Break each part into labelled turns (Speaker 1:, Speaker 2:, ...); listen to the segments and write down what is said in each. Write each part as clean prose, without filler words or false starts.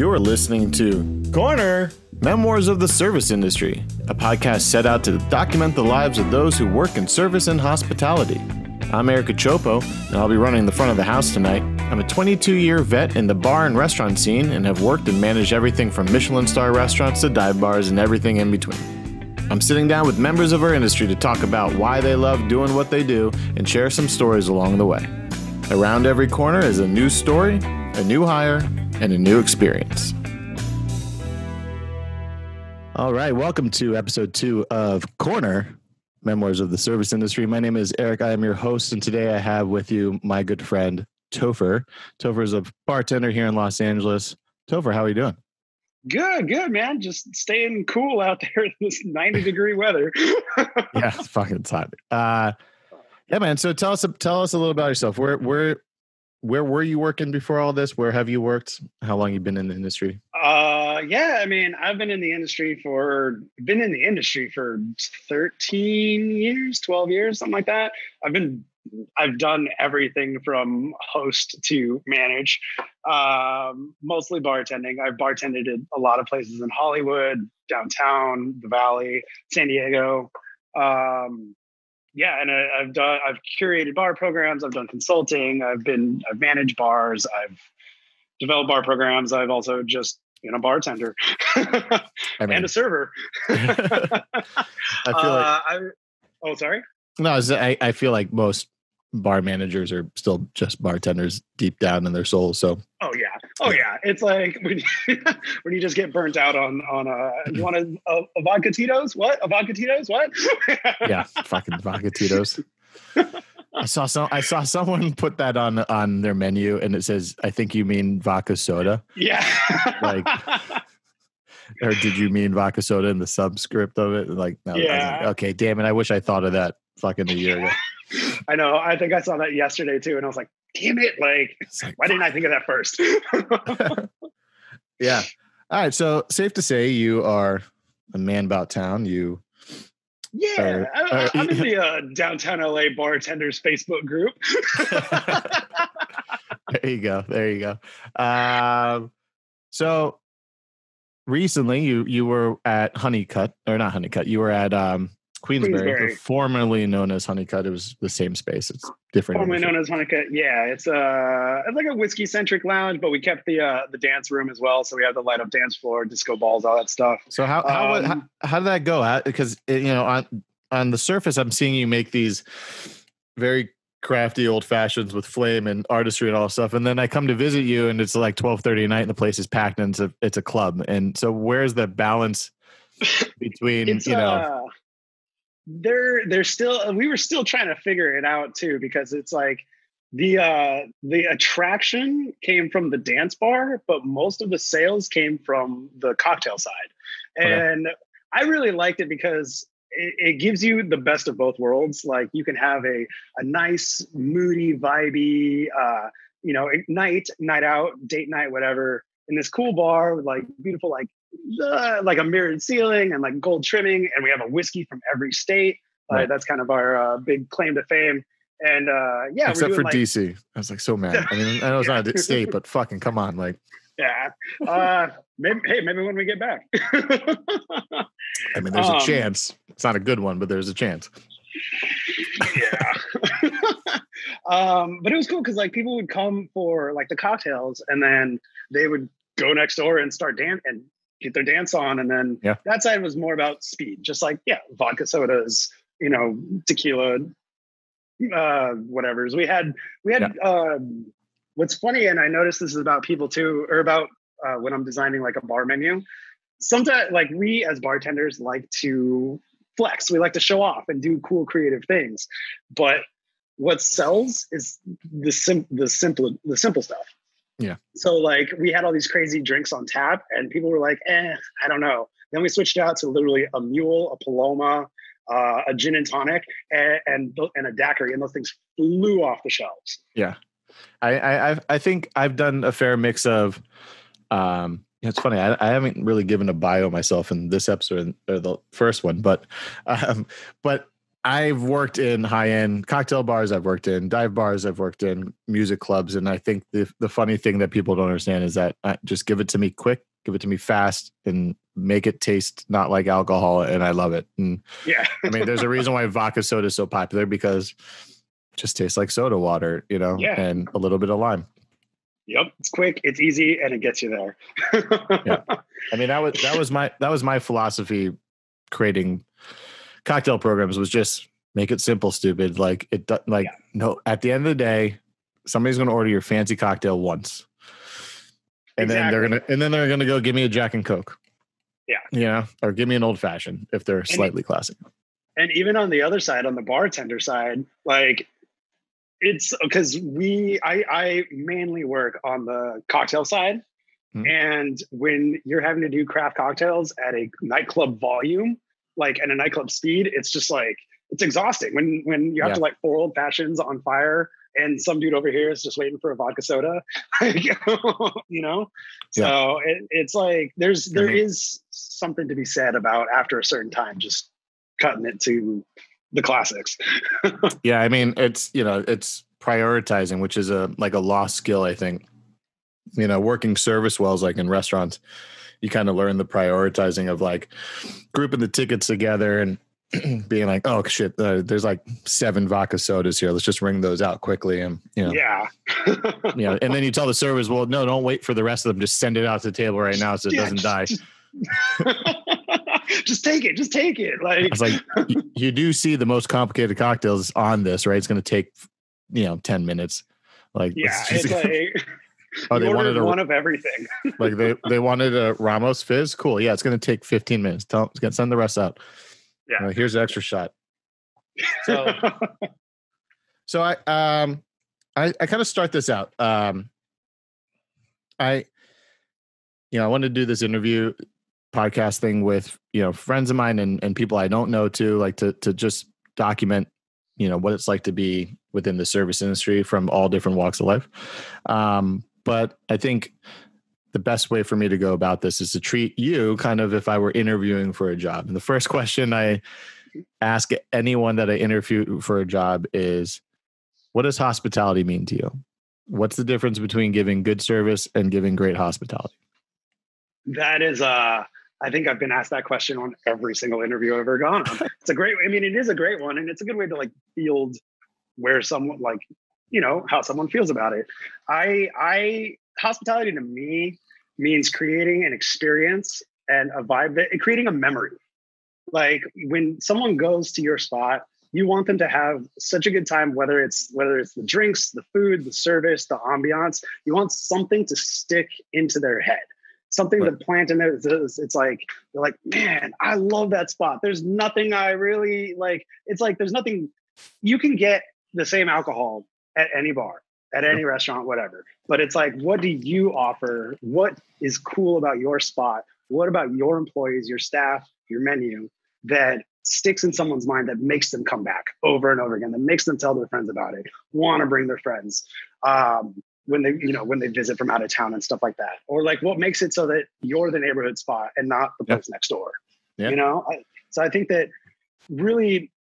Speaker 1: You're listening to Corner, Memoirs of the Service Industry, a podcast set out to document the lives of those who work in service and hospitality. I'm Eric Chopo, and I'll be running the front of the house tonight. I'm a 22-year vet in the bar and restaurant scene and have worked and managed everything from Michelin star restaurants to dive bars and everything in between. I'm sitting down with members of our industry to talk about why they love doing what they do and share some stories along the way. Around every corner is a new story, a new hire, and a new experience. All right, welcome to episode 2 of Corner, Memoirs of the Service Industry. My name is Eric. I am your host, and today I have with you my good friend, Topher. Topher is a bartender here in Los Angeles. Topher, how are you doing?
Speaker 2: Good, man. Just staying cool out there in this 90-degree weather.
Speaker 1: Yeah, it's fucking hot. Yeah, man. So tell us a little about yourself. Where were you working before all this? Where have you worked? How long you been in the industry?
Speaker 2: Yeah, I mean, I've been in the industry for 13 years, 12 years, something like that. I've done everything from host to manage, mostly bartending. I've bartended at a lot of places in Hollywood, downtown, the Valley, San Diego. Yeah, and I've curated bar programs. I've done consulting. I've managed bars. I've developed bar programs. I've also just been a bartender and a server.
Speaker 1: I feel like.
Speaker 2: Sorry.
Speaker 1: No, I feel like most bar managers are still just bartenders deep down in their souls. So. Oh yeah. It's like
Speaker 2: when you just get burnt out on you want a vodka Tito's? What? A vodka Tito's? What?
Speaker 1: Yeah, fucking vodka Tito's. I saw someone put that on their menu, and it says, "I think you mean vodka soda."
Speaker 2: Yeah.
Speaker 1: Like, or did you mean vodka soda in the subscript of it? Like, no.
Speaker 2: Yeah.
Speaker 1: Like, okay, damn it! I wish I thought of that fucking a year ago.
Speaker 2: I know. I think I saw that yesterday too, and I was like, damn it! Like why didn't I think of that first?
Speaker 1: Yeah. All right. So safe to say you are a man about town. I'm
Speaker 2: in the downtown LA bartenders Facebook group.
Speaker 1: There you go. So recently you were at Honeycut, or not Honeycut. You were at Queensberry, formerly known as Honeycut. It was the same space. It's different.
Speaker 2: Formerly known as Honeycut. Yeah, it's like a whiskey centric lounge, but we kept the dance room as well. So we have the light up dance floor, disco balls, all that stuff.
Speaker 1: So how did that go? Because on the surface, I'm seeing you make these very crafty old fashions with flame and artistry and all stuff, and then I come to visit you, and it's like 12:30 at night, and the place is packed, and it's a club. And so, where's the balance between
Speaker 2: we were still trying to figure it out too, because it's like the attraction came from the dance bar, but most of the sales came from the cocktail side. And I really liked it because it gives you the best of both worlds. Like you can have a nice, moody, vibey, night out, date night, whatever, in this cool bar with like beautiful, like a mirrored ceiling and like gold trimming, and we have a whiskey from every state.
Speaker 1: Right.
Speaker 2: That's kind of our big claim to fame. And
Speaker 1: except for DC, I was like so mad. I mean, I know it's not a state, but fucking come on, like.
Speaker 2: Yeah. Maybe when we get back.
Speaker 1: I mean, there's a chance. It's not a good one, but there's a chance.
Speaker 2: Yeah. But it was cool because like people would come for like the cocktails, and then they would go next door and start dance and get their dance on. And then that side was more about speed, just like, vodka sodas, tequila, whatever's. We had what's funny, and I noticed this is about people too, or about when I'm designing like a bar menu. Sometimes like we as bartenders like to flex. We like to show off and do cool creative things. But what sells is the simple stuff.
Speaker 1: Yeah.
Speaker 2: So like we had all these crazy drinks on tap, and people were like, I don't know. Then we switched out to literally a mule, a paloma, a gin and tonic, and a daiquiri, and those things flew off the shelves.
Speaker 1: Yeah. I think I've done a fair mix of, it's funny. I haven't really given a bio myself in this episode or the first one, but I've worked in high-end cocktail bars. I've worked in dive bars. I've worked in music clubs. And I think the funny thing that people don't understand is that just give it to me quick, give it to me fast, and make it taste not like alcohol. And I love it. And
Speaker 2: Yeah.
Speaker 1: I mean, there's a reason why vodka soda is so popular, because it just tastes like soda water,
Speaker 2: Yeah.
Speaker 1: and a little bit of lime.
Speaker 2: Yep. It's quick, it's easy, and it gets you there.
Speaker 1: Yeah. I mean, that was my philosophy creating cocktail programs, was just make it simple, stupid. Like no, at the end of the day, somebody's going to order your fancy cocktail once. And
Speaker 2: Exactly.
Speaker 1: then they're gonna go give me a Jack and Coke.
Speaker 2: Yeah.
Speaker 1: Or give me an old fashioned if they're slightly classy.
Speaker 2: And even on the other side, on the bartender side, like it's because I mainly work on the cocktail side.
Speaker 1: Hmm.
Speaker 2: And when you're having to do craft cocktails at a nightclub volume, like at a nightclub speed, it's just like, it's exhausting when you have to like 4 old fashions on fire and some dude over here is just waiting for a vodka soda, So it's like, there is something to be said about after a certain time, just cutting it to the classics.
Speaker 1: Yeah. I mean, it's prioritizing, which is a lost skill, I think. Working service wells, like in restaurants, you kind of learn the prioritizing of like grouping the tickets together and being like, oh shit, there's like 7 vodka sodas here. Let's just ring those out quickly. And,
Speaker 2: Yeah.
Speaker 1: And then you tell the servers, well, no, don't wait for the rest of them. Just send it out to the table right now so it doesn't die.
Speaker 2: Just take it. Just take it. Like,
Speaker 1: it's like, you do see the most complicated cocktails on this, right? It's going to take, 10 minutes. Like,
Speaker 2: yeah, it's like,
Speaker 1: they wanted
Speaker 2: one of everything.
Speaker 1: Like they wanted a Ramos Fizz. Cool. Yeah. It's going to take 15 minutes. Send the rest out.
Speaker 2: Yeah.
Speaker 1: Here's an extra shot. So I kind of start this out. I wanted to do this interview podcast thing with, friends of mine and people I don't know too, like to just document, what it's like to be within the service industry from all different walks of life. But I think the best way for me to go about this is to treat you kind of if I were interviewing for a job. And the first question I ask anyone that I interview for a job is, what does hospitality mean to you? What's the difference between giving good service and giving great hospitality?
Speaker 2: That is, I think I've been asked that question on every single interview I've ever gone on. It is a great one. And it's a good way to like field where someone like, how someone feels about it. Hospitality to me means creating an experience and a vibe, creating a memory. Like when someone goes to your spot, you want them to have such a good time, whether it's the drinks, the food, the service, the ambiance. You want something to stick into their head, something to plant in there. It's like, they're like, man, I love that spot. There's nothing I really like. It's like, there's nothing. You can get the same alcohol at any bar, at any restaurant, whatever. But it's like, what do you offer? What is cool about your spot? What about your employees, your staff, your menu that sticks in someone's mind, that makes them come back over and over again, that makes them tell their friends about it, want to bring their friends when they visit from out of town and stuff like that? Or like, what makes it so that you're the neighborhood spot and not the place next door? So I think that really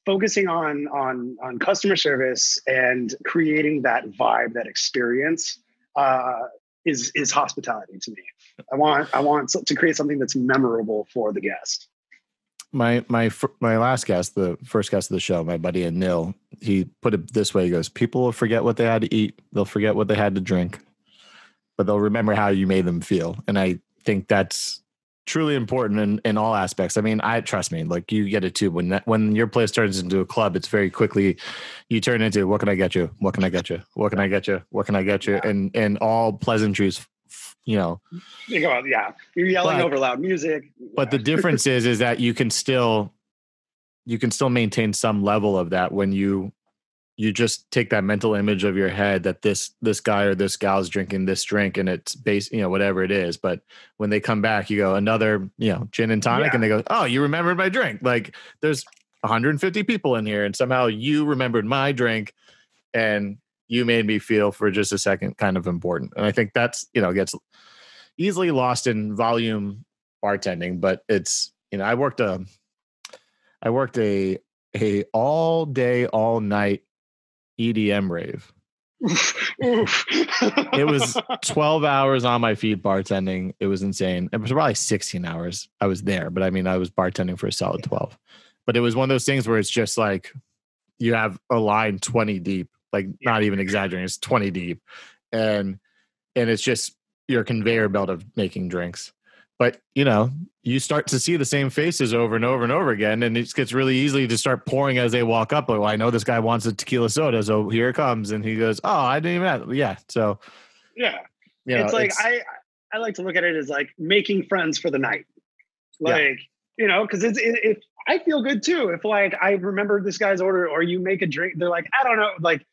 Speaker 2: focusing on customer service and creating that vibe, that experience is hospitality to me. I want to create something that's memorable for the guest.
Speaker 1: My last guest, the first guest of the show, my buddy Anil, he put it this way. He goes, people will forget what they had to eat. They'll forget what they had to drink, but they'll remember how you made them feel. And I think that's truly important in all aspects. I mean, trust me, like you get it too. When your place turns into a club, it's very quickly, you turn into, what can I get you? What can I get you? What can I get you? What can I get you? And all pleasantries, You go
Speaker 2: out, you're yelling over loud music.
Speaker 1: But the difference is that you can still maintain some level of that when you just take that mental image of your head that this guy or this gal's drinking this drink and it's based, whatever it is. But when they come back, you go another, gin and tonic, and they go, oh, you remembered my drink. Like there's 150 people in here and somehow you remembered my drink and you made me feel for just a second kind of important. And I think that's, gets easily lost in volume bartending, but it's, I worked a a all day, all night EDM rave.
Speaker 2: Oof.
Speaker 1: It was 12 hours on my feet bartending. It was insane. It was probably 16 hours I was there, but I mean, I was bartending for a solid 12. But it was one of those things where it's just like you have a line 20 deep, like not even exaggerating, it's 20 deep. And it's just your conveyor belt of making drinks. But, you know, you start to see the same faces over and over and over again. And it gets really easy to start pouring as they walk up. Like, well, I know this guy wants a tequila soda, so here it comes. And he goes, oh, I didn't even have, yeah. So,
Speaker 2: yeah.
Speaker 1: You know,
Speaker 2: it's like, I like to look at it as like making friends for the night. Like, you know, because if I feel good too. If like I remember this guy's order or you make a drink, they're like, I don't know, like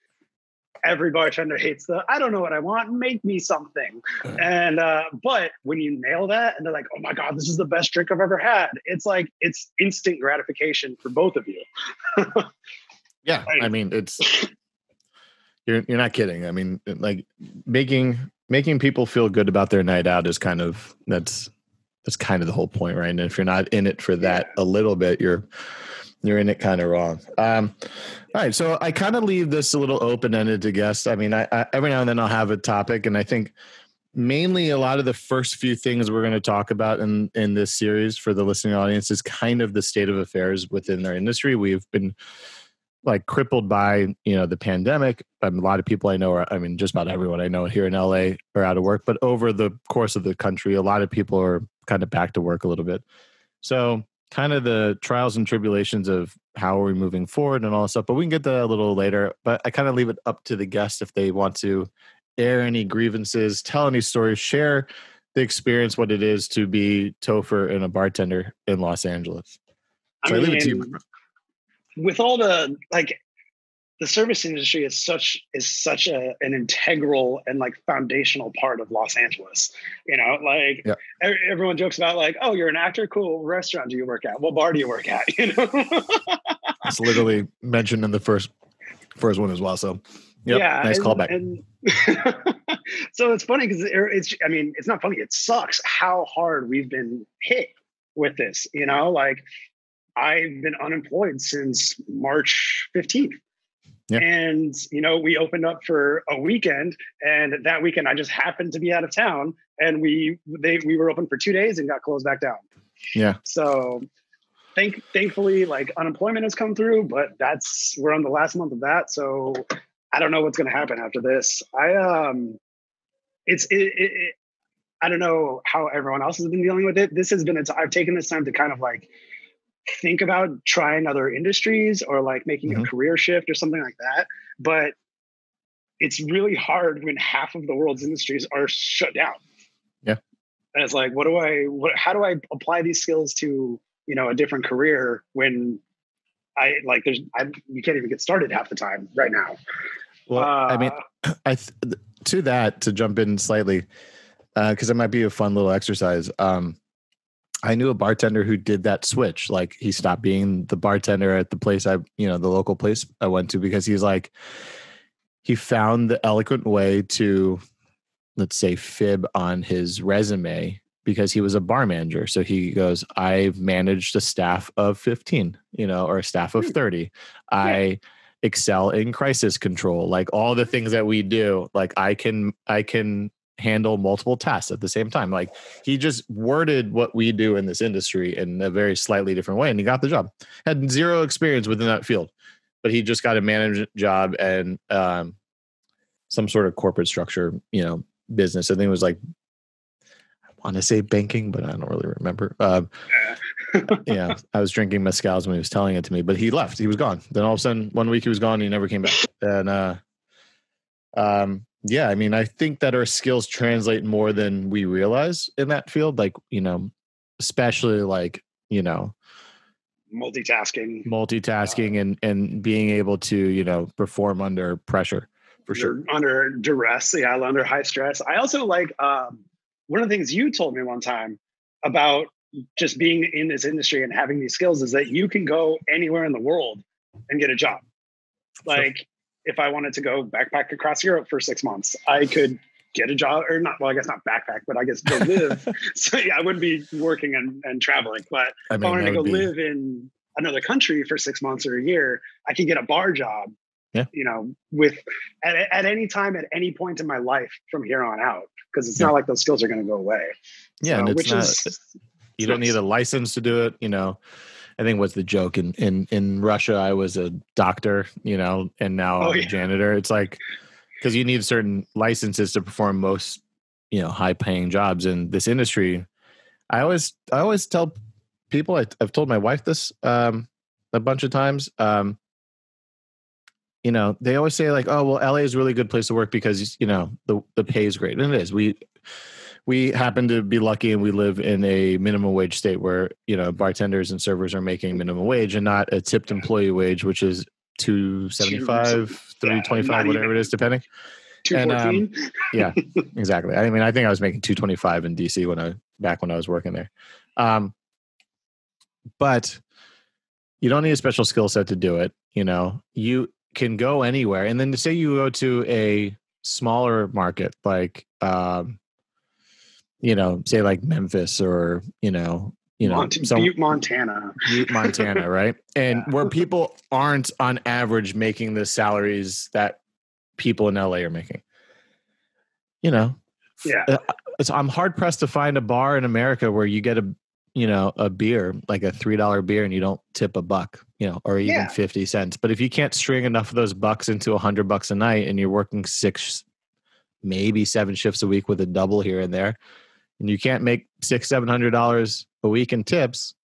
Speaker 2: every bartender hates I don't know what I want, make me something. And but when you nail that and they're like, oh my God, this is the best drink I've ever had, it's like it's instant gratification for both of you.
Speaker 1: Yeah, I mean, it's you're not kidding. I mean, like making people feel good about their night out is kind of that's kind of the whole point, right? And if you're not in it for that a little bit, you're in it kind of wrong. All right, so I kind of leave this a little open-ended to guests. I mean, I every now and then I'll have a topic, and I think mainly a lot of the first few things we're going to talk about in this series for the listening audience is kind of the state of affairs within our industry. We've been like crippled by, you know, the pandemic. A lot of people I know I mean, just about everyone I know here in LA are out of work, but over the course of the country, a lot of people are kind of back to work a little bit. So kind of the trials and tribulations of how are we moving forward and all that stuff, but we can get to that a little later. But I kind of leave it up to the guests if they want to air any grievances, tell any stories, share the experience, what it is to be Topher and a bartender in Los Angeles. So I leave it to you.
Speaker 2: With all the like, the service industry is such an integral and like foundational part of Los Angeles. You know, like everyone jokes about like, oh, you're an actor, cool. What restaurant do you work at? What bar do you work at? You know,
Speaker 1: it's literally mentioned in the first one as well. So nice callback.
Speaker 2: And so it's funny because I mean, it's not funny. It sucks how hard we've been hit with this. You know, like I've been unemployed since March 15th. Yeah. And, you know, we opened up for a weekend, and that weekend I just happened to be out of town, and we were open for 2 days and got closed back down. Yeah. So thankfully, like unemployment has come through, but we're on the last month of that. So I don't know what's going to happen after this. I don't know how everyone else has been dealing with it. I've taken this time to kind of like think about trying other industries or like making a career shift or something like that. But it's really hard when half of the world's industries are shut down. Yeah. And it's like, how do I apply these skills to, you know, a different career when you can't even get started half the time right now.
Speaker 1: Well, I mean, to jump in slightly, cause it might be a fun little exercise. I knew a bartender who did that switch. Like he stopped being the bartender at the place the local place I went to, because he found the eloquent way to, let's say, fib on his resume, because he was a bar manager. So he goes, I've managed a staff of 15, or a staff of 30. I excel in crisis control, like all the things that we do. Like I can handle multiple tasks at the same time. Like he just worded what we do in this industry in a very slightly different way, and he got the job. Had zero experience within that field, but he just got a management job and some sort of corporate structure, business. I think it was like, I want to say banking, but I don't really remember. I was drinking mezcals when he was telling it to me, but he left. He was gone. Then all of a sudden, one week he was gone and he never came back. And I mean, I think that our skills translate more than we realize in that field. Like, especially like, multitasking and being able to, perform under pressure for sure.
Speaker 2: Under duress. Yeah. Under high stress. I also like, one of the things you told me one time about just being in this industry and having these skills is that you can go anywhere in the world and get a job. Like, if I wanted to go backpack across Europe for 6 months, I could get a job, or not. Well, I guess not backpack, but I guess go live. So yeah, I wouldn't be working and traveling. But if I wanted to go live in another country for 6 months or a year, I could get a bar job,
Speaker 1: Yeah.
Speaker 2: with at any time, at any point in my life from here on out, because it's not like those skills are going to go away.
Speaker 1: Yeah.
Speaker 2: So,
Speaker 1: And you don't need a license to do it. I think what's the joke in Russia, I was a doctor, and now I'm a janitor. It's like, because you need certain licenses to perform most, high paying jobs in this industry. I always tell people, I've told my wife this a bunch of times. They always say like, oh, well, LA is a really good place to work because, the pay is great. And it is. We happen to be lucky and we live in a minimum wage state where, bartenders and servers are making minimum wage and not a tipped employee wage, which is $275, $325, whatever it is, depending.
Speaker 2: $214.
Speaker 1: Yeah, exactly. I mean, I think I was making $225 in DC when I was working there. But you don't need a special skill set to do it. You can go anywhere. And then to say you go to a smaller market, like, say like Memphis or,
Speaker 2: Butte, Montana.
Speaker 1: Butte, Montana, right? And where people aren't on average making the salaries that people in LA are making. I'm hard pressed to find a bar in America where you get a beer, like a $3 beer, and you don't tip $1, or even 50 cents. But if you can't string enough of those bucks into $100 a night and you're working 6, maybe 7 shifts a week with a double here and there, and you can't make $600-$700 a week in tips,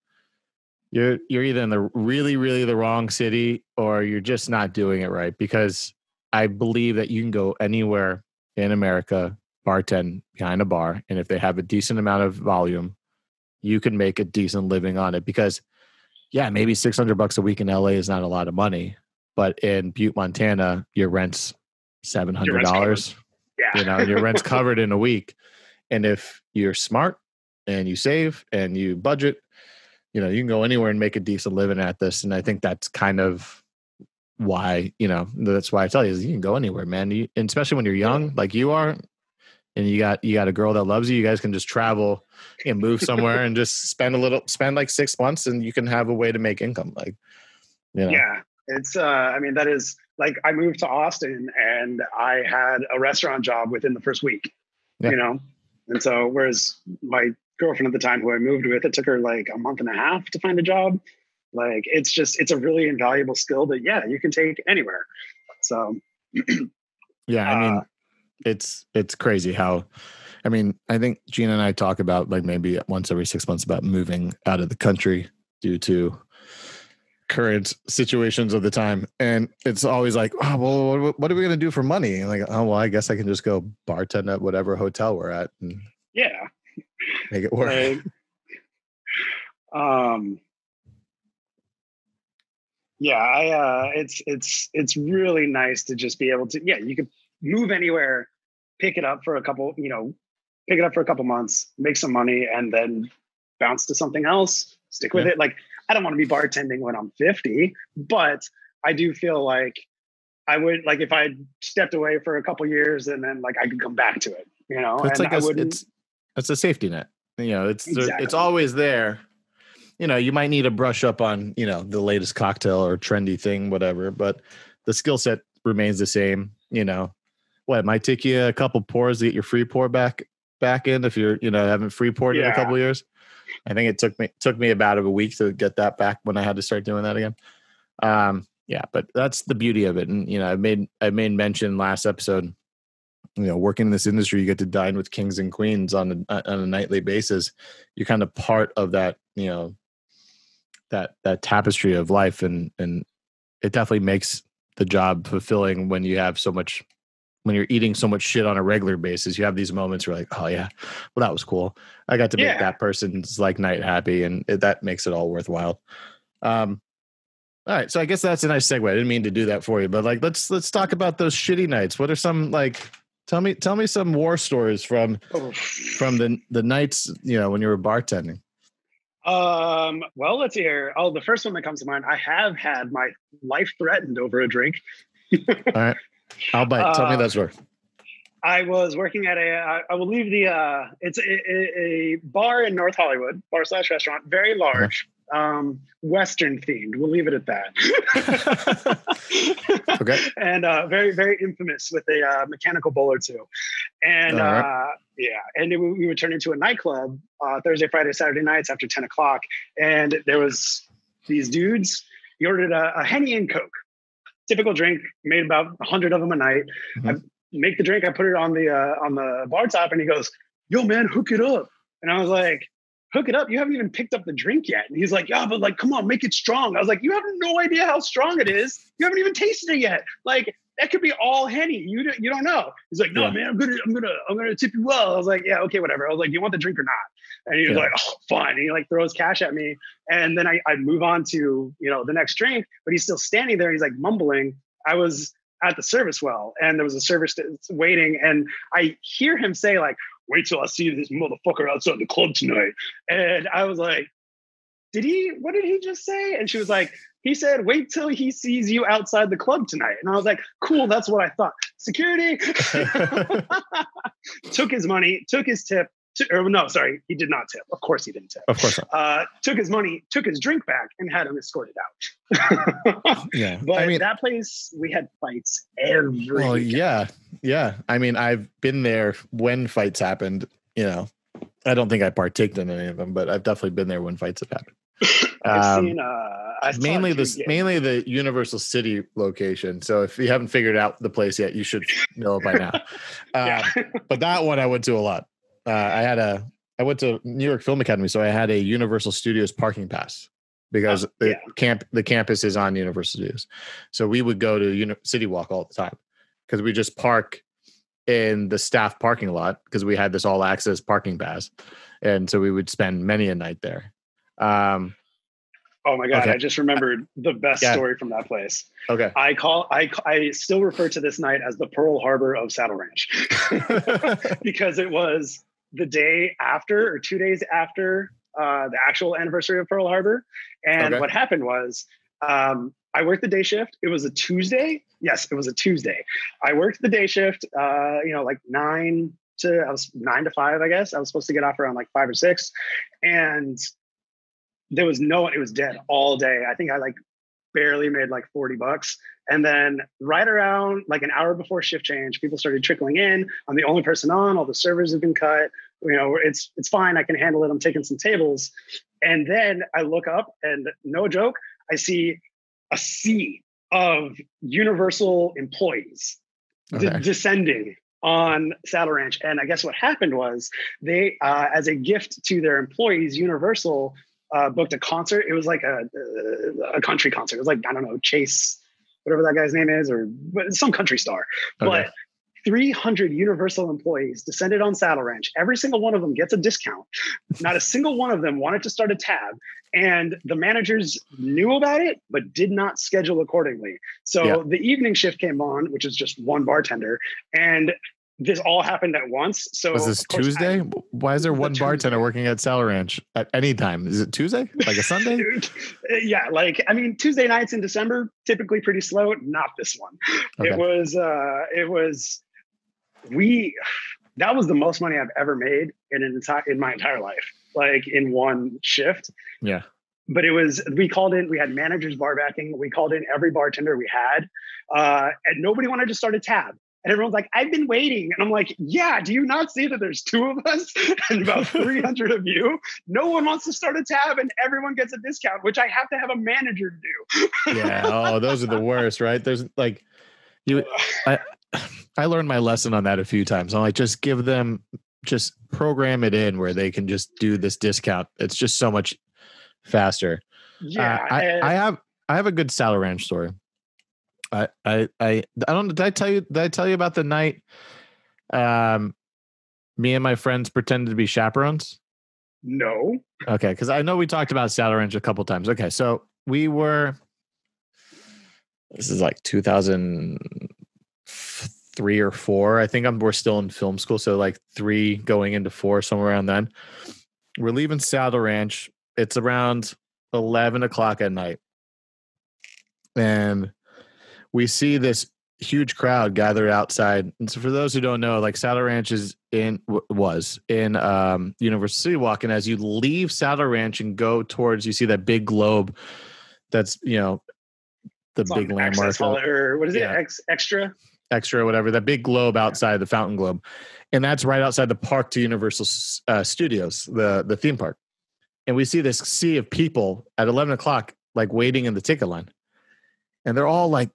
Speaker 1: you're either in the really, really the wrong city or you're just not doing it right. Because I believe that you can go anywhere in America, bartend behind a bar, and if they have a decent amount of volume, you can make a decent living on it. Because maybe $600 a week in LA is not a lot of money, but in Butte, Montana, your rent's $700. And your rent's covered in a week. And if you're smart and you save and you budget, you can go anywhere and make a decent living at this. And I think that's kind of why, that's why I tell you can go anywhere, man. And especially when you're young, like you are, and you got a girl that loves you guys can just travel and move somewhere and just spend like 6 months, and you can have a way to make income. Like,
Speaker 2: Yeah, it's, that is like, I moved to Austin and I had a restaurant job within the first week, And so, whereas my girlfriend at the time who I moved with, it took her like a month and a half to find a job. Like, it's a really invaluable skill that, you can take anywhere. So,
Speaker 1: it's crazy how, I think Gina and I talk about like maybe once every 6 months about moving out of the country due to current situations of the time. And it's always like, oh, well, what are we going to do for money? And like, oh, well, I guess I can just go bartend at whatever hotel we're at and make it work.
Speaker 2: Right. It's really nice to just be able to, you can move anywhere, pick it up for a couple months, make some money, and then bounce to something else, stick with it. Like, I don't want to be bartending when I'm 50, but I do feel like I would, like, if I stepped away for a couple years and then like I could come back to it,
Speaker 1: It's
Speaker 2: and
Speaker 1: like it's a safety net.
Speaker 2: Exactly.
Speaker 1: It's always there. You might need to brush up on, the latest cocktail or trendy thing, whatever, but the skill set remains the same. It might take you a couple pours to get your free pour back in if you're, haven't free poured in a couple of years. I think it took me about a week to get that back when I had to start doing that again. But that's the beauty of it. And, I made mention last episode, working in this industry, you get to dine with kings and queens on a nightly basis. You're kind of part of that, that tapestry of life. And it definitely makes the job fulfilling when you have when you're eating so much shit on a regular basis. You have these moments where you're like, oh yeah, well, that was cool. I got to make that person's like night happy, and that makes it all worthwhile. All right. So I guess that's a nice segue. I didn't mean to do that for you, but like, let's talk about those shitty nights. What are some, like, tell me some war stories from the nights, when you were bartending.
Speaker 2: Well, let's hear. Oh, the first one that comes to mind, I have had my life threatened over a drink.
Speaker 1: All right. I'll bite. Tell me that story.
Speaker 2: I was working at I will leave it's a bar in North Hollywood, /restaurant, very large. Western themed. We'll leave it at that.
Speaker 1: Okay.
Speaker 2: And very, very infamous with a mechanical bull or two. And
Speaker 1: All
Speaker 2: and we would turn into a nightclub Thursday, Friday, Saturday nights after 10 o'clock. And there was these dudes. He ordered a Henny and Coke. Typical drink, made about 100 of them a night.
Speaker 1: Mm-hmm.
Speaker 2: I make the drink, I put it on the bar top, and he goes, "Yo, man, hook it up." And I was like, "Hook it up? You haven't even picked up the drink yet." And he's like, "Yeah, but like, come on, make it strong." I was like, "You have no idea how strong it is. You haven't even tasted it yet. Like, that could be all Henny. You don't know." He's like, "No, man, I'm gonna tip you well." I was like, "Yeah, okay, whatever." I was like, "Do you want the drink or not?" And he was like, "Oh, fine." And he like throws cash at me. And then I move on to, the next drink, but he's still standing there. He's like mumbling. I was at the service well, and there was a service that's waiting. And I hear him say like, "Wait till I see this motherfucker outside the club tonight." And I was like, what did he just say? And she was like, "He said, wait till he sees you outside the club tonight." And I was like, "Cool, that's what I thought." Security took his money, took his tip. He did not tip. Of course he didn't tip.
Speaker 1: Of course not.
Speaker 2: Took his money, took his drink back, and had him escorted out.
Speaker 1: Yeah.
Speaker 2: But I mean, that place, we had fights every weekend.
Speaker 1: Yeah. I mean, I've been there when fights happened. I don't think I partaked in any of them, but I've definitely been there when fights have happened. Mainly the Universal City location. So if you haven't figured out the place yet, you should know it by now. But that one I went to a lot. I went to New York Film Academy, so I had a Universal Studios parking pass because the campus is on Universal Studios. So we would go to City Walk all the time because we just park in the staff parking lot because we had this all access parking pass. And so we would spend many a night there.
Speaker 2: Oh my God.
Speaker 1: Okay.
Speaker 2: I just remembered the best story from that place.
Speaker 1: Okay.
Speaker 2: I still refer to this night as the Pearl Harbor of Saddle Ranch because it was the day after or 2 days after the actual anniversary of Pearl Harbor. And what happened was I worked the day shift. It was a Tuesday. Yes, it was a Tuesday. I worked the day shift, like 9 to 5, I guess. I was supposed to get off around like 5 or 6. And there was no one. It was dead all day. I think I like barely made like $40. And then right around like an hour before shift change, people started trickling in. I'm the only person on. All the servers have been cut. It's fine. I can handle it. I'm taking some tables. And then I look up and no joke, I see a sea of Universal employees descending on Saddle Ranch. And I guess what happened was they, as a gift to their employees, Universal booked a concert. It was like a country concert. It was like, I don't know, Chase, whatever that guy's name is, or some country star. Okay. But 300 Universal employees descended on Saddle Ranch. Every single one of them gets a discount. Not a single one of them wanted to start a tab. And the managers knew about it, but did not schedule accordingly. So the evening shift came on, which is just one bartender. And this all happened at once. So
Speaker 1: was this Tuesday? Why is there one bartender working at Saddle Ranch at any time? Is it Tuesday? Like a Sunday?
Speaker 2: Yeah. Tuesday nights in December, typically pretty slow. Not this one. Okay. That was the most money I've ever made in my entire life, like in one shift.
Speaker 1: Yeah.
Speaker 2: But we had managers bar backing. We called in every bartender we had, and nobody wanted to start a tab. And everyone's like, "I've been waiting." And I'm like, "Yeah, do you not see that there's 2 of us and about 300 of you? No one wants to start a tab and everyone gets a discount, which I have to have a manager do."
Speaker 1: Yeah. Oh, those are the worst, right? There's like, I learned my lesson on that a few times. I'm like, just program it in where they can just do this discount. It's just so much faster.
Speaker 2: Yeah.
Speaker 1: I have a good Saddle Ranch story. I don't. Did I tell you about the night? Me and my friends pretended to be chaperones.
Speaker 2: No.
Speaker 1: Okay, because I know we talked about Saddle Ranch a couple times. Okay, so we were. This is like 2003 or 4. I think we're still in film school, so like 3 going into 4, somewhere around then. We're leaving Saddle Ranch. It's around 11 o'clock at night, and we see this huge crowd gathered outside. And so for those who don't know, like Saddle Ranch was in Universal City Walk. And as you leave Saddle Ranch and go towards, you see that big globe that's, the
Speaker 2: It's
Speaker 1: big landmark.
Speaker 2: Or what is it? Extra?
Speaker 1: Extra, whatever, that big globe outside the Fountain Globe. And that's right outside the park to Universal Studios, the theme park. And we see this sea of people at 11 o'clock, like waiting in the ticket line. And they're all like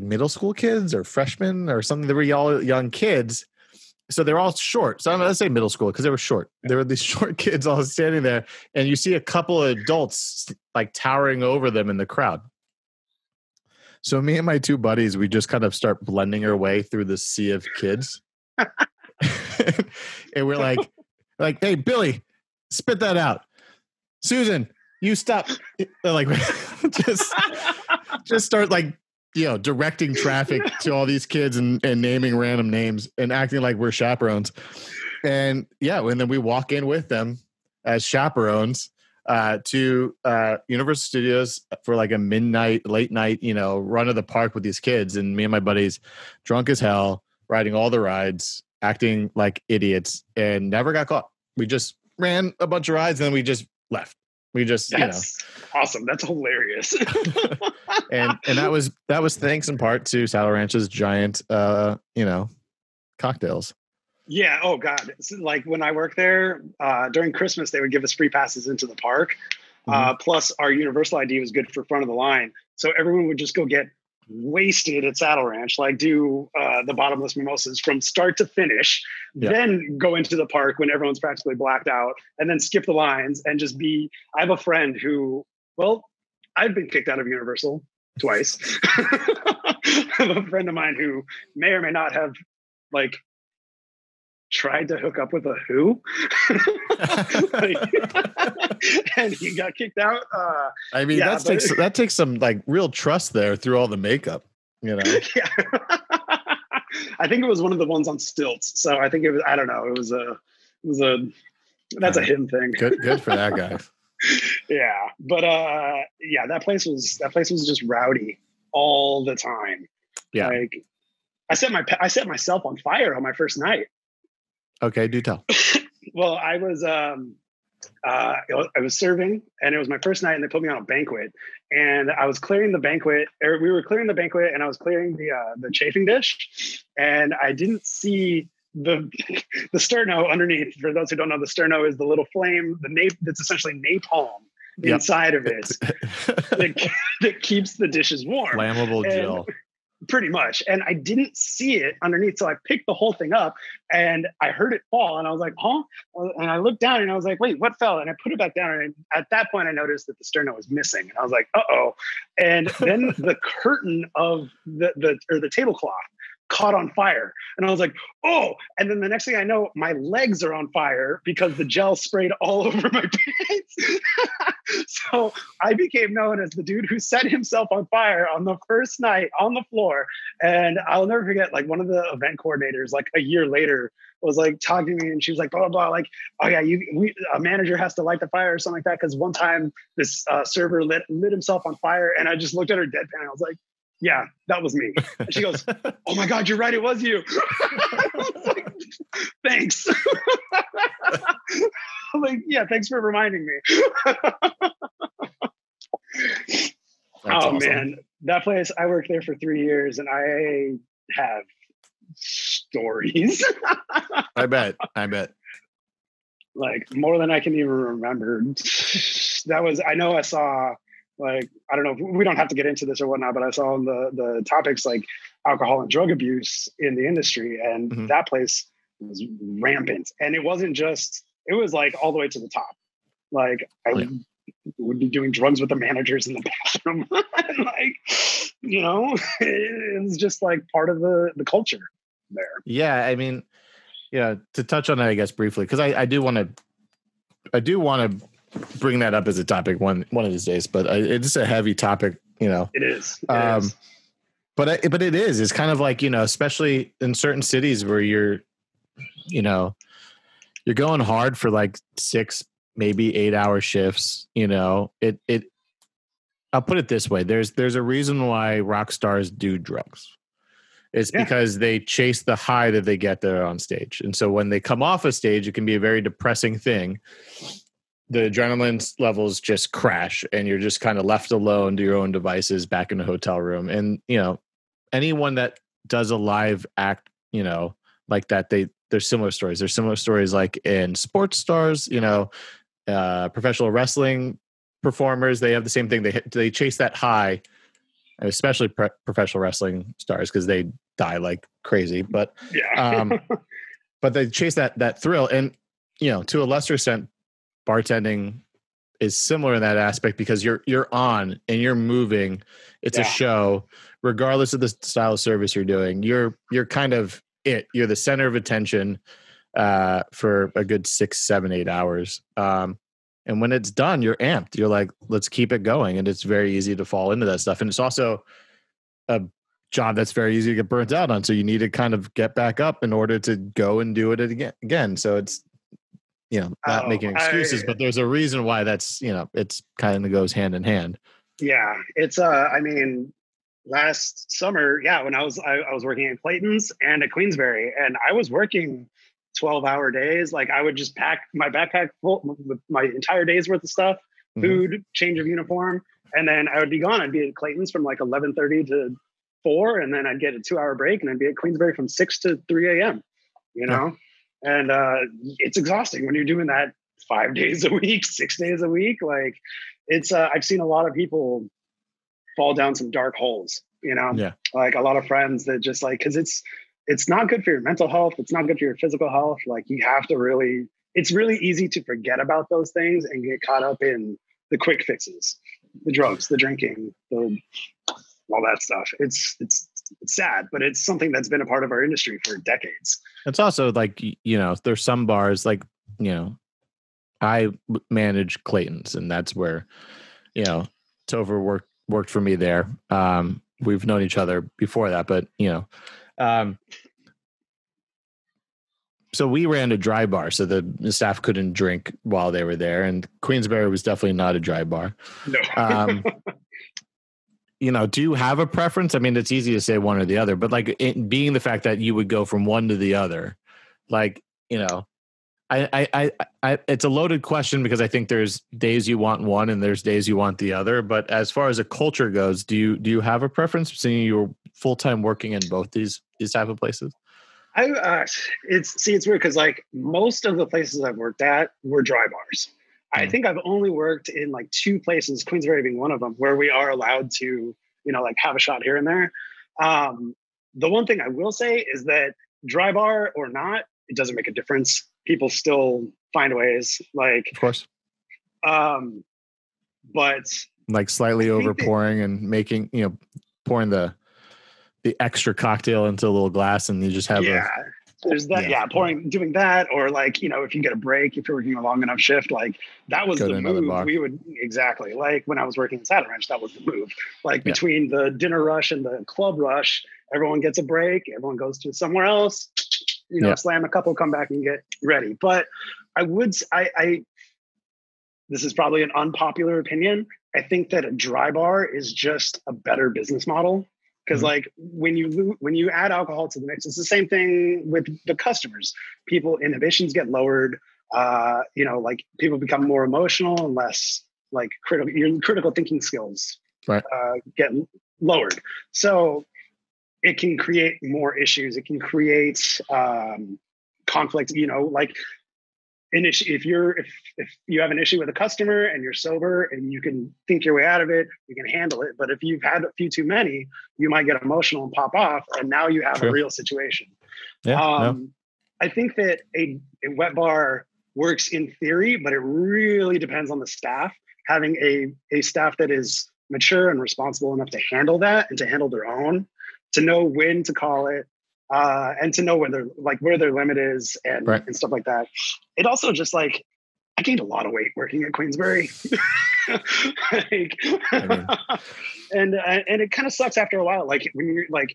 Speaker 1: middle school kids or freshmen or something. They were all young kids. So they're all short. So I'm going to say middle school because they were short. There were these short kids all standing there. And you see a couple of adults like towering over them in the crowd. So me and my two buddies, we just kind of start blending our way through the sea of kids. And we're like, hey, Billy, spit that out. Susan, you stop. Like, just start like, directing traffic to all these kids and naming random names and acting like we're chaperones. And and then we walk in with them as chaperones to Universal Studios for like a midnight, late night, run of the park with these kids. And me and my buddies, drunk as hell, riding all the rides, acting like idiots, and never got caught. We just ran a bunch of rides and then we just left. We just,
Speaker 2: That's awesome. That's hilarious.
Speaker 1: and that was thanks in part to Saddle Ranch's giant, cocktails.
Speaker 2: Yeah. Oh God. So, like when I worked there, during Christmas, they would give us free passes into the park. Plus our Universal ID was good for front of the line. So everyone would just go get wasted at Saddle Ranch, like do the bottomless mimosas from start to finish, then go into the park when everyone's practically blacked out, and then skip the lines and just be. I have a friend who, I've been kicked out of Universal twice. I have a friend of mine who may or may not have like tried to hook up with a Who, and he got kicked out.
Speaker 1: I mean, that takes some like real trust there through all the makeup, Yeah.
Speaker 2: I think it was one of the ones on stilts. So I think it was. I don't know. It was a. That's a him thing.
Speaker 1: Good for that guy.
Speaker 2: Yeah, but that place was just rowdy all the time.
Speaker 1: Yeah,
Speaker 2: like I set myself on fire on my first night.
Speaker 1: Okay, do tell.
Speaker 2: Well, I was serving, and it was my first night, and they put me on a banquet, and I was clearing the banquet, or we were clearing the banquet, and I was clearing the chafing dish, and I didn't see the sterno underneath. For those who don't know, the sterno is the little flame, that's essentially napalm inside of it that keeps the dishes warm.
Speaker 1: Flammable gel.
Speaker 2: Pretty much. And I didn't see it underneath. So I picked the whole thing up and I heard it fall. And I was like, huh? And I looked down and I was like, wait, what fell? And I put it back down. And at that point, I noticed that the sterno was missing. And I was like, uh-oh. And then the curtain of the tablecloth caught on fire. And I was like, oh. And then the next thing I know, my legs are on fire because the gel sprayed all over my pants. So I became known as the dude who set himself on fire on the first night on the floor. And I'll never forget, like, one of the event coordinators, like a year later, was like talking to me, and she was like, blah, blah, blah, like, oh yeah, a manager has to light the fire or something like that. Cause one time this server lit himself on fire. And I just looked at her deadpan. And I was like, yeah, that was me. And she goes, oh my God, you're right. It was you. I was like, thanks. I'm like, yeah, thanks for reminding me. Awesome. Man, that place, I worked there for 3 years and I have stories.
Speaker 1: I bet.
Speaker 2: Like more than I can even remember. I know I saw, like, I don't know, we don't have to get into this or whatnot, but I saw on the topics like alcohol and drug abuse in the industry, and that place was rampant. And it wasn't just, it was like all the way to the top. Like I would be doing drugs with the managers in the bathroom. Like, it was just like part of the culture there. Yeah.
Speaker 1: I mean, to touch on that, I guess briefly, because I do want to bring that up as a topic one of these days, but it's a heavy topic,
Speaker 2: It is.
Speaker 1: But it is. It's kind of like, especially in certain cities where you're going hard for like 6, maybe 8-hour shifts. I'll put it this way: there's a reason why rock stars do drugs, It's because they chase the high that they get there on stage. And so when they come off a stage, it can be a very depressing thing. The adrenaline levels just crash and you're just kind of left alone to your own devices back in a hotel room. And, anyone that does a live act, like that, there's similar stories. There's similar stories like in sports stars, professional wrestling performers, they have the same thing. They chase that high, especially professional wrestling stars, because they die like crazy. But but they chase that thrill, and to a lesser extent, bartending is similar in that aspect because you're on and you're moving. It's a show, regardless of the style of service you're doing. You're kind of you're the center of attention for a good 6, 7, 8 hours. And when it's done, you're amped. You're like, let's keep it going. And it's very easy to fall into that stuff. And it's also a job that's very easy to get burnt out on. So you need to kind of get back up in order to go and do it again. So it's, not making excuses, but there's a reason why that's, it's kind of goes hand in hand.
Speaker 2: Yeah. It's, last summer, when I was working at Clayton's and at Queensberry, and I was working 12-hour days. Like I would just pack my backpack full with my entire day's worth of stuff, food, change of uniform, and then I would be gone. I'd be at Clayton's from like 11:30 to 4, and then I'd get a 2-hour break, and I'd be at Queensberry from 6 to 3 a.m. And it's exhausting when you're doing that 5 days a week, 6 days a week. Like it's I've seen a lot of people fall down some dark holes. Like a lot of friends that just like, because it's not good for your mental health. It's not good for your physical health. Like you have to it's really easy to forget about those things and get caught up in the quick fixes, the drugs, the drinking, all that stuff. It's sad, but it's something that's been a part of our industry for decades.
Speaker 1: It's also like, there's some bars like, I manage Clayton's, and that's where, Topher worked for me there. We've known each other before that, but, so we ran a dry bar, so the staff couldn't drink while they were there. And Queensberry was definitely not a dry bar.
Speaker 2: No.
Speaker 1: Do you have a preference? I mean, it's easy to say one or the other, but like being the fact that you would go from one to the other, like, I it's a loaded question because I think there's days you want one and there's days you want the other. But as far as a culture goes, do you have a preference, seeing you're full-time working in both these type of places?
Speaker 2: It's weird because like most of the places I've worked at were dry bars. I think I've only worked in like 2 places, Queensberry being one of them, where we are allowed to, like have a shot here and there. The one thing I will say is that dry bar or not, it doesn't make a difference. People still find ways, like,
Speaker 1: of course.
Speaker 2: But
Speaker 1: like slightly over pouring and making, pouring the extra cocktail into a little glass, and you just have
Speaker 2: there's that. Pouring, doing that, or like, if you get a break, if you're working a long enough shift, like that was the move. We would exactly like when I was working in Saddle Ranch, that was the move. Like between the dinner rush and the club rush, everyone gets a break, everyone goes to somewhere else, slam a couple, come back and get ready. But I this is probably an unpopular opinion. I think that a dry bar is just a better business model. Because like when you add alcohol to the mix, it's the same thing with the customers. People inhibitions get lowered. Like people become more emotional and less like critical thinking skills get lowered. So it can create more issues. It can create conflict. Like an issue, if you have an issue with a customer and you're sober and you can think your way out of it, you can handle it. But if you've had a few too many, you might get emotional and pop off, and now you have a real situation. I think that a wet bar works in theory, but it really depends on the staff. Having a staff that is mature and responsible enough to handle that and to handle their own, to know when to call it, and to know where their limit is and stuff like that. It also just like, I gained a lot of weight working at Queensberry. And it kind of sucks after a while. Like when you're like,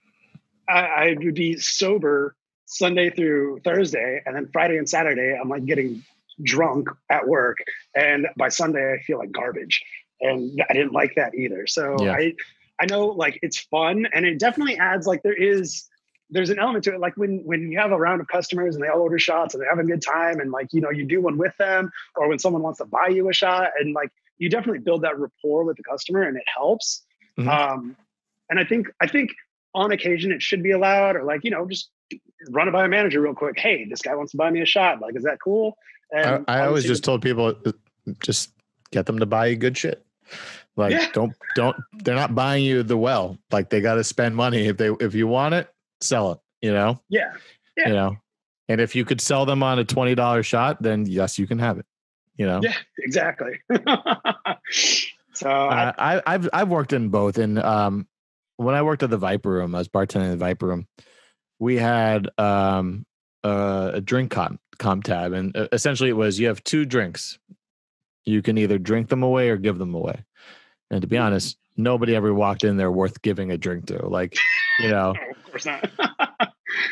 Speaker 2: I would be sober Sunday through Thursday, and then Friday and Saturday, I'm like getting drunk at work. And by Sunday, I feel like garbage. And I didn't like that either. So I know like it's fun, and it definitely adds, like there is there's an element to it. Like when you have a round of customers and they all order shots and they're having a good time, and like, you know, you do one with them, or when someone wants to buy you a shot, and like, you definitely build that rapport with the customer, and it helps.
Speaker 1: Mhm.
Speaker 2: And I think on occasion it should be allowed, or like, you know, just run it by a manager real quick. Hey, this guy wants to buy me a shot. Like, is that cool? And
Speaker 1: I always
Speaker 2: obviously
Speaker 1: just told people, just get them to buy you good shit. Like,
Speaker 2: Yeah.
Speaker 1: don't, they're not buying you the well. Like, they got to spend money. If you want it, sell it, you know?
Speaker 2: Yeah.
Speaker 1: You know? And if you could sell them on a $20 shot, then yes, you can have it, you know?
Speaker 2: Yeah, exactly. So
Speaker 1: I've worked in both. And when I worked at the Viper Room, I was bartending in the Viper Room. We had a drink comp tab, and essentially it was, you have two drinks. You can either drink them away or give them away. And to be honest, nobody ever walked in there worth giving a drink to. Like, you know,
Speaker 2: no, of course not.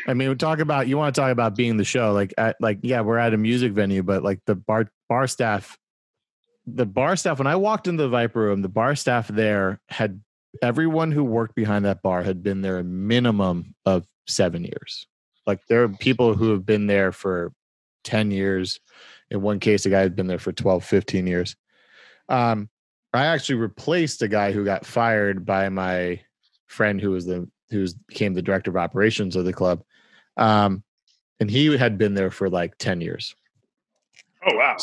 Speaker 1: I mean, you want to talk about being the show. Like, yeah, we're at a music venue, but like the bar staff, when I walked into the Viper Room, the bar staff there had, everyone who worked behind that bar had been there a minimum of 7 years. Like, there are people who have been there for 10 years. In one case, a guy had been there for 12, 15 years. I actually replaced a guy who got fired by my friend who became the director of operations of the club. And he had been there for like 10 years.
Speaker 2: Oh, wow.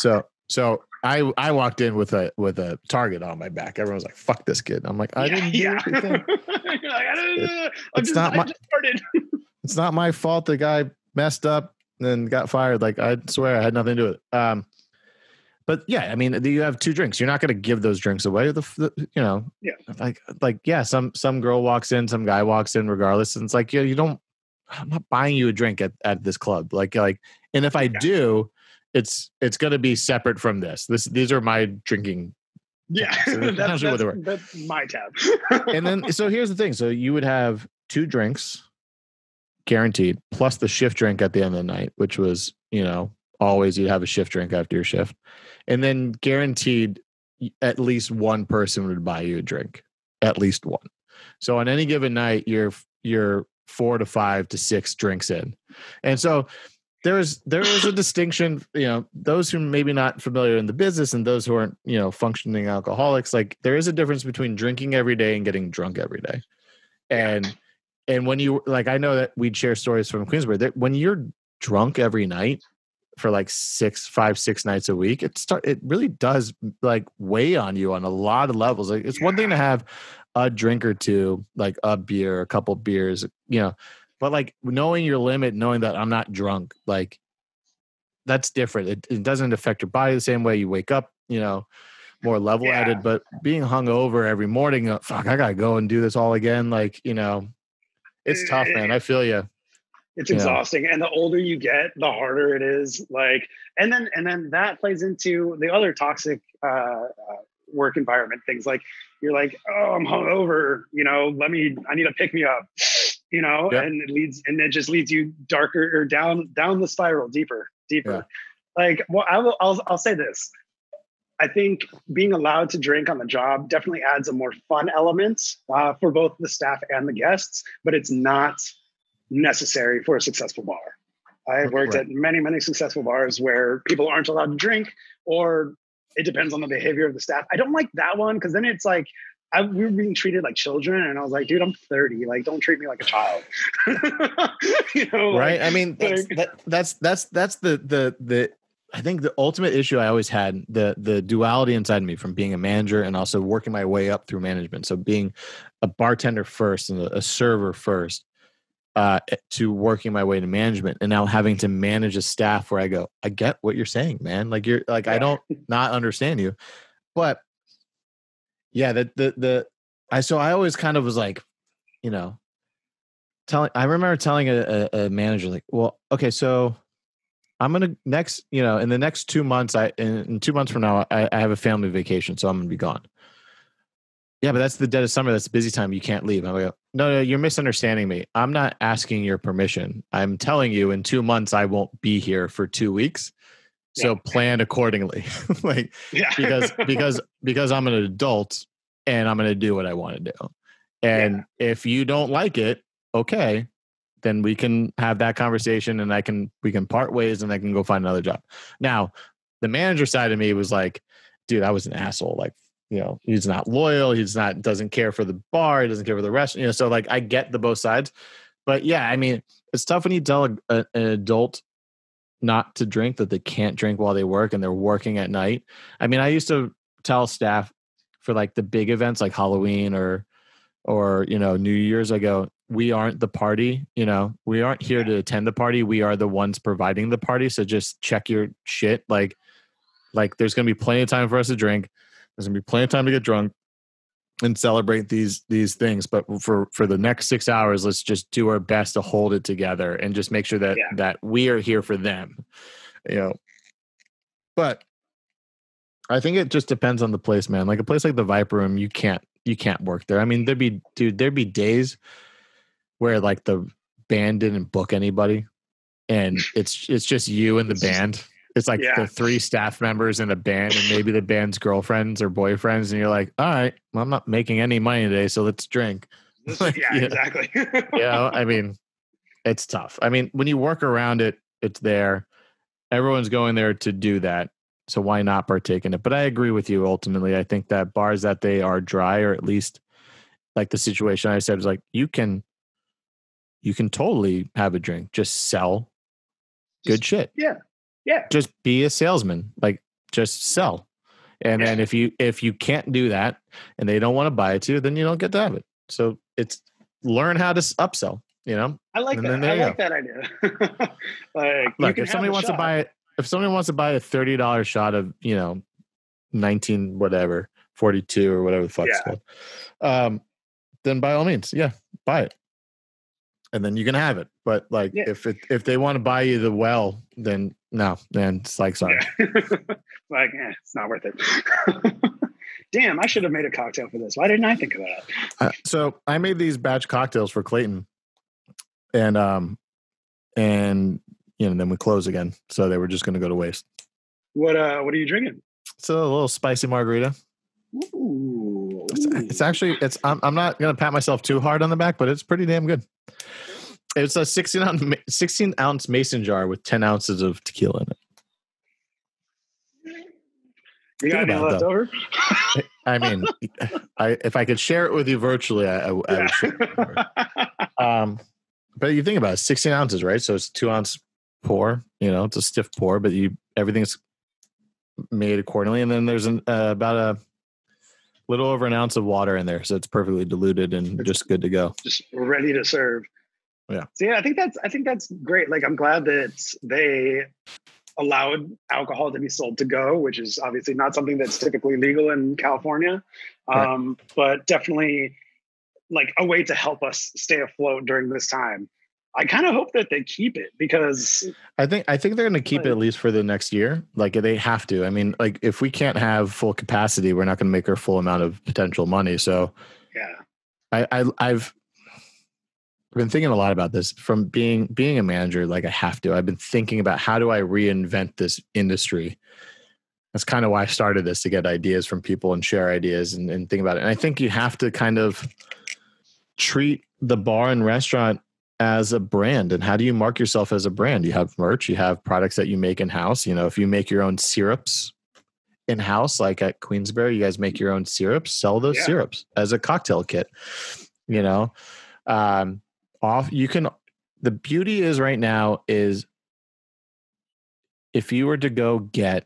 Speaker 1: So I walked in with a target on my back. Everyone's like, fuck this kid. I'm like, I didn't do anything.
Speaker 2: You're like, I
Speaker 1: It's it's not my fault. The guy messed up and got fired. Like, I swear I had nothing to do with it. But yeah, I mean, you have two drinks. You're not going to give those drinks away. Yeah. Some girl walks in, some guy walks in, regardless. And it's like, you don't. I'm not buying you a drink at this club. Like, and if I do, it's going to be separate from this. These are my drinking.
Speaker 2: Yeah,
Speaker 1: So
Speaker 2: that's my tab.
Speaker 1: And then, so here's the thing. So you would have two drinks guaranteed, plus the shift drink at the end of the night, which was, you know, always you'd have a shift drink after your shift. And then guaranteed at least one person would buy you a drink, at least one. So on any given night, you're 4 to 5 to 6 drinks in. And so there is a distinction, you know, those who maybe not familiar in the business and those who aren't, you know, functioning alcoholics, like there is a difference between drinking every day and getting drunk every day. And when you, like, I know that we'd share stories from Queensbury that when you're drunk every night for like 5, 6 nights a week, it really does like weigh on you on a lot of levels. Like, it's one thing to have a drink or two, like a beer, a couple beers, you know, but like knowing your limit, knowing that I'm not drunk, like that's different. It doesn't affect your body the same way. You wake up, you know, more level-headed, but being hungover every morning, fuck, I gotta go and do this all again. Like, you know, it's tough, man. I feel you.
Speaker 2: It's exhausting. And the older you get, the harder it is. Like, and then that plays into the other toxic work environment things. Like, you're like, oh, I'm hungover, you know, I need to pick me up, you know, and it just leads you darker or down the spiral, deeper. Yeah. Like, well, I'll say this. I think being allowed to drink on the job definitely adds a more fun element for both the staff and the guests, but it's not necessary for a successful bar. I've worked at many, many successful bars where people aren't allowed to drink, or it depends on the behavior of the staff. I don't like that one, because then it's like we were being treated like children, and I was like, dude, I'm 30. Like, don't treat me like a child. You know,
Speaker 1: right? Like, I mean, that's the I think the ultimate issue I always had, the duality inside me from being a manager and also working my way up through management. So being a bartender first and a server first, to working my way to management, and now having to manage a staff where I go, I get what you're saying, man. Like, you're like, I don't not understand you, but yeah, so I always kind of was like, you know, I remember telling a manager, like, well, okay, so I'm going to in the next 2 months, in 2 months from now, I have a family vacation, so I'm going to be gone. Yeah, but that's the dead of summer. That's the busy time. You can't leave. I'm like, no, you're misunderstanding me. I'm not asking your permission. I'm telling you in 2 months, I won't be here for 2 weeks. So plan accordingly. Like, because I'm an adult and I'm going to do what I want to do. And if you don't like it, okay, then we can have that conversation, and we can part ways, and I can go find another job. Now, the manager side of me was like, dude, I was an asshole. Like, he's not loyal. Doesn't care for the bar. He doesn't care for the restaurant. So like, I get the both sides, but yeah, I mean, it's tough when you tell an adult not to drink, that they can't drink while they work and they're working at night. I mean, I used to tell staff for like the big events like Halloween or New Year's, I go, we aren't the party, we aren't here to attend the party. We are the ones providing the party. So just check your shit. Like there's going to be plenty of time for us to drink. There's going to be plenty of time to get drunk and celebrate these things. But for the next 6 hours, let's just do our best to hold it together and just make sure that we are here for them, But I think it just depends on the place, man. Like a place like the Viper Room, you can't work there. I mean, there'd be days where like the band didn't book anybody, and it's just you and the band. It's like the 3 staff members in a band, and maybe the band's girlfriends or boyfriends, and you're like, all right, well, I'm not making any money today, so let's drink.
Speaker 2: Exactly.
Speaker 1: I mean, it's tough. I mean, when you work around it, it's there. Everyone's going there to do that. So why not partake in it? But I agree with you. Ultimately, I think that bars that they are dry, or at least like the situation I said, is like, you can totally have a drink, just sell good shit.
Speaker 2: Yeah. Yeah.
Speaker 1: Just be a salesman, like just sell. And then if you can't do that and they don't want to buy it to you, then you don't get to have it. So it's learn how to upsell,
Speaker 2: I like that. I like that idea. Like,
Speaker 1: if somebody wants to buy it, if somebody wants to buy a $30 shot of, 19, whatever, 42 or whatever the fuck it's called, then by all means, buy it. And then you can have it. But like, if they want to buy you the well, then no, then it's like, sorry.
Speaker 2: Like, it's not worth it. Damn, I should have made a cocktail for this. Why didn't I think of that?
Speaker 1: So I made these batch cocktails for Clayton, and then we close again. So they were just going to go to waste.
Speaker 2: What are you drinking?
Speaker 1: It's a little spicy margarita.
Speaker 2: Ooh.
Speaker 1: It's actually, I'm not going to pat myself too hard on the back, but it's pretty damn good. It's a 16 ounce mason jar with 10 ounces of tequila in it.
Speaker 2: You got any left over?
Speaker 1: I mean, if I could share it with you virtually, I would share it. But you think about it, 16 ounces, right? So it's a 2 ounce pour, it's a stiff pour, but everything's made accordingly. And then there's about a little over an ounce of water in there. So it's perfectly diluted and just good to go.
Speaker 2: Just ready to serve.
Speaker 1: Yeah.
Speaker 2: So I think that's great. Like, I'm glad that they allowed alcohol to be sold to go, which is obviously not something that's typically legal in California.
Speaker 1: Right.
Speaker 2: But definitely like a way to help us stay afloat during this time. I kind of hope that they keep it, because
Speaker 1: I think they're going to keep it at least for the next year. Like, they have to. I mean, like, if we can't have full capacity, we're not going to make our full amount of potential money. So I've been thinking a lot about this from being a manager. Like, I've been thinking about, how do I reinvent this industry? That's kind of why I started this, to get ideas from people and share ideas and think about it. And I think you have to kind of treat the bar and restaurant as a brand. And how do you mark yourself as a brand? You have merch, you have products that you make in-house. If you make your own syrups in-house, like at Queensberry, you guys make your own syrups, sell those syrups as a cocktail kit. The beauty is right now is, if you were to go get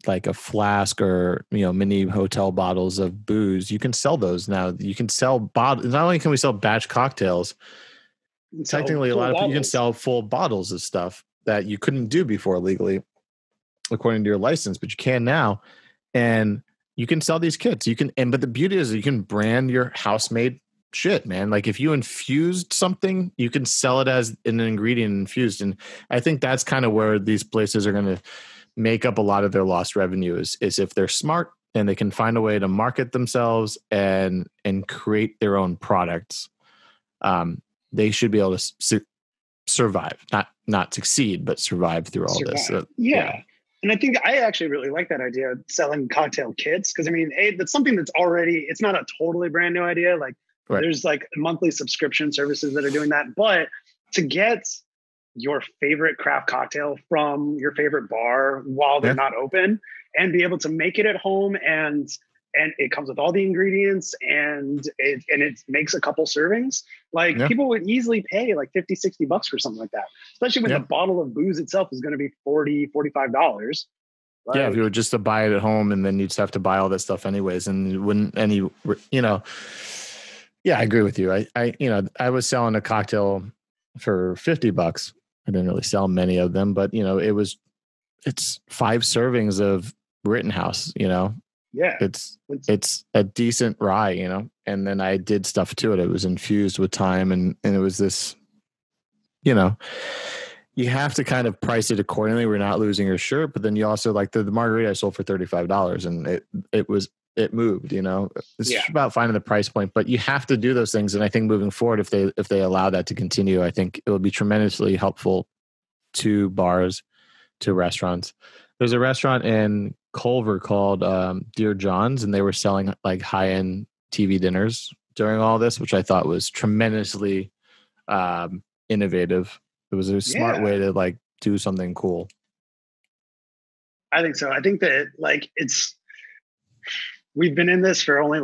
Speaker 1: like a flask or, mini hotel bottles of booze, you can sell those now. You can sell bottles. Not only can we sell batch cocktails, technically a lot of people, you can sell full bottles of stuff that you couldn't do before legally, according to your license, but you can now. And you can sell these kits. But the beauty is, you can brand your house-made shit, man. Like, if you infused something, you can sell it as an ingredient infused. And I think that's kind of where these places are going to make up a lot of their lost revenue, is if they're smart and they can find a way to market themselves and create their own products. They should be able to survive, not succeed, but survive through all this.
Speaker 2: Yeah. And I think I actually really like that idea of selling cocktail kits. Cause I mean, that's something that's already, it's not a totally brand new idea. Like,
Speaker 1: Right.
Speaker 2: There's like monthly subscription services that are doing that. But to get your favorite craft cocktail from your favorite bar while they're not open and be able to make it at home, and it comes with all the ingredients, and it makes a couple servings. Like people would easily pay like $50-$60 for something like that, especially when the bottle of booze itself is going to be $40-$45. Like,
Speaker 1: if you were just to buy it at home, and then you'd just have to buy all that stuff anyways, and you wouldn't I agree with you. I was selling a cocktail for $50. I didn't really sell many of them, but it's 5 servings of Rittenhouse, it's a decent rye, and then I did stuff to it. It was infused with thyme, and it was this, you have to kind of price it accordingly. We're not losing your shirt, but then you also like the margarita I sold for $35, and it moved, it's about finding the price point, but you have to do those things. And I think moving forward, if they allow that to continue, I think it will be tremendously helpful to bars, to restaurants. There's a restaurant in Culver called Dear John's, and they were selling like high-end TV dinners during all this, which I thought was tremendously innovative. It was a smart way to like do something cool.
Speaker 2: I think so. I think that we've been in this for only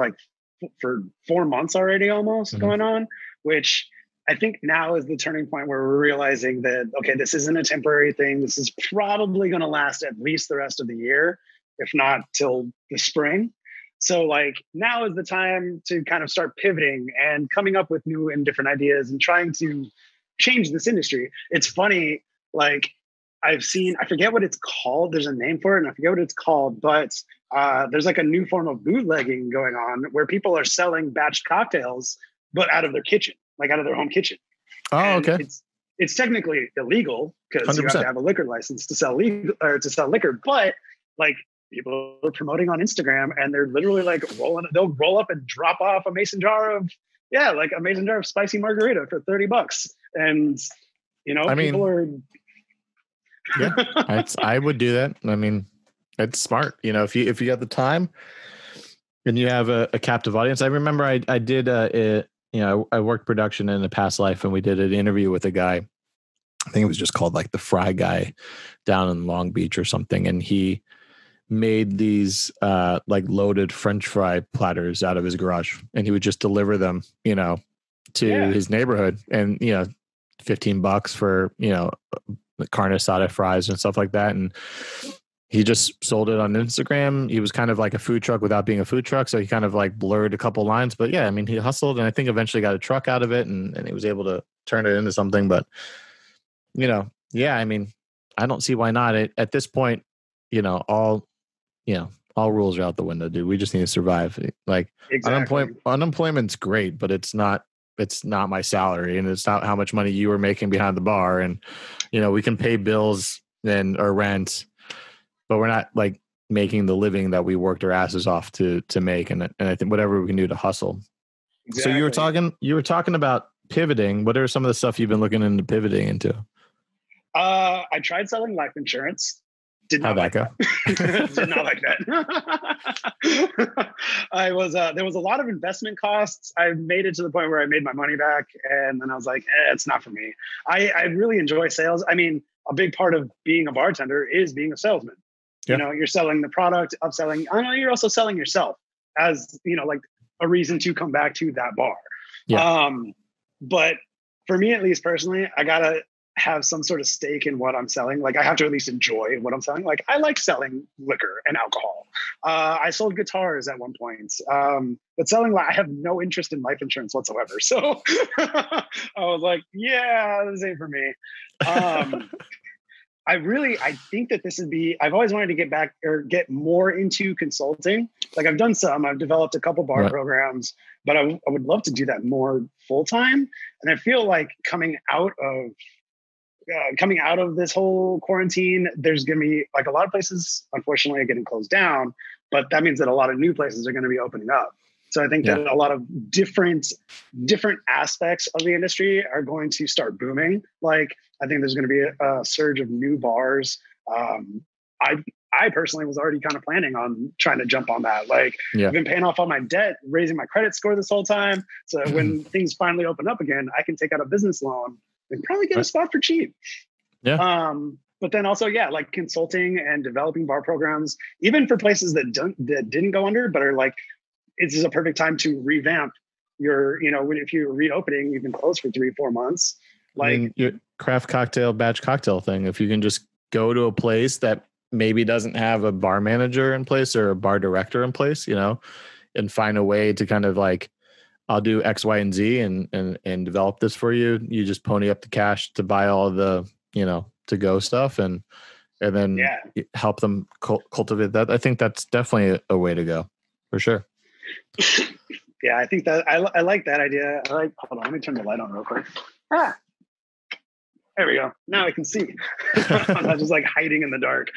Speaker 2: for 4 months already, almost going on, which I think now is the turning point where we're realizing that, okay, this isn't a temporary thing. This is probably going to last at least the rest of the year, if not till the spring. So like now is the time to kind of start pivoting and coming up with new and different ideas and trying to change this industry. It's funny, like I forget what it's called. There's a name for it and I forget what it's called, but there's like a new form of bootlegging going on where people are selling batched cocktails, but out of their kitchen, like out of their home kitchen.
Speaker 1: Oh,
Speaker 2: and
Speaker 1: okay.
Speaker 2: It's technically illegal because you have to have a liquor license to sell liquor, but like people are promoting on Instagram and they're literally like they'll roll up and drop off a mason jar of spicy margarita for $30. And people are
Speaker 1: I would do that. I mean, it's smart. If you have the time and you have a captive audience. I remember I did I worked production in a past life, and we did an interview with a guy. I think it was just called like the Fry Guy down in Long Beach or something. And he made these like loaded French fry platters out of his garage, and he would just deliver them, to his neighborhood, and, $15 for, carne asada fries and stuff like that. And he just sold it on Instagram. He was kind of like a food truck without being a food truck. So he kind of like blurred a couple lines, but yeah, I mean, he hustled, and I think eventually got a truck out of it, and he was able to turn it into something. But, I mean, I don't see why not. At this point, all rules are out the window, dude. We just need to survive. Like unemployment's great, but it's not my salary, and it's not how much money you were making behind the bar. And, we can pay bills or rent, but we're not like making the living that we worked our asses off to make. And I think whatever we can do to hustle. Exactly. So you were talking about pivoting. What are some of the stuff you've been looking into pivoting into?
Speaker 2: I tried selling life insurance. Did not like that. Did not like that. There was a lot of investment costs. I made it to the point where I made my money back, and then I was like, it's not for me. I really enjoy sales. I mean, a big part of being a bartender is being a salesman. Yeah. You're selling the product, upselling. I know you're also selling yourself as, like a reason to come back to that bar. Yeah. But for me, at least personally, I gotta have some sort of stake in what I'm selling. Like I have to at least enjoy what I'm selling. Like I like selling liquor and alcohol. I sold guitars at one point, but I have no interest in life insurance whatsoever. So I was like, this ain't for me. I think that I've always wanted to get back or get more into consulting. Like I've developed a couple bar programs, but I would love to do that more full-time. And I feel like coming out of this whole quarantine, there's going to be like a lot of places, unfortunately, are getting closed down, but that means that a lot of new places are going to be opening up. So I think that a lot of different aspects of the industry are going to start booming. Like I think there's going to be a surge of new bars. I I personally was already kind of planning on trying to jump on that. Like,
Speaker 1: Yeah.
Speaker 2: I've been paying off all my debt, raising my credit score this whole time. So when things finally open up again, I can take out a business loan and probably get a spot for cheap.
Speaker 1: Yeah.
Speaker 2: But then also, yeah, like consulting and developing bar programs, even for places that didn't go under, but are like, this is a perfect time to revamp your, if you're reopening, you've been closed for 3-4 months. Like,
Speaker 1: I mean, your craft cocktail, batch cocktail thing, if you can just go to a place that maybe doesn't have a bar manager in place or a bar director in place, and find a way to kind of like, I'll do X, Y, and Z and develop this for you. You just pony up the cash to buy all the, to go stuff and then help them cultivate that. I think that's definitely a way to go for sure.
Speaker 2: Yeah, I think that I like that idea. Hold on, let me turn the light on real quick. There we go. Now I can see. I'm not just like hiding in the dark.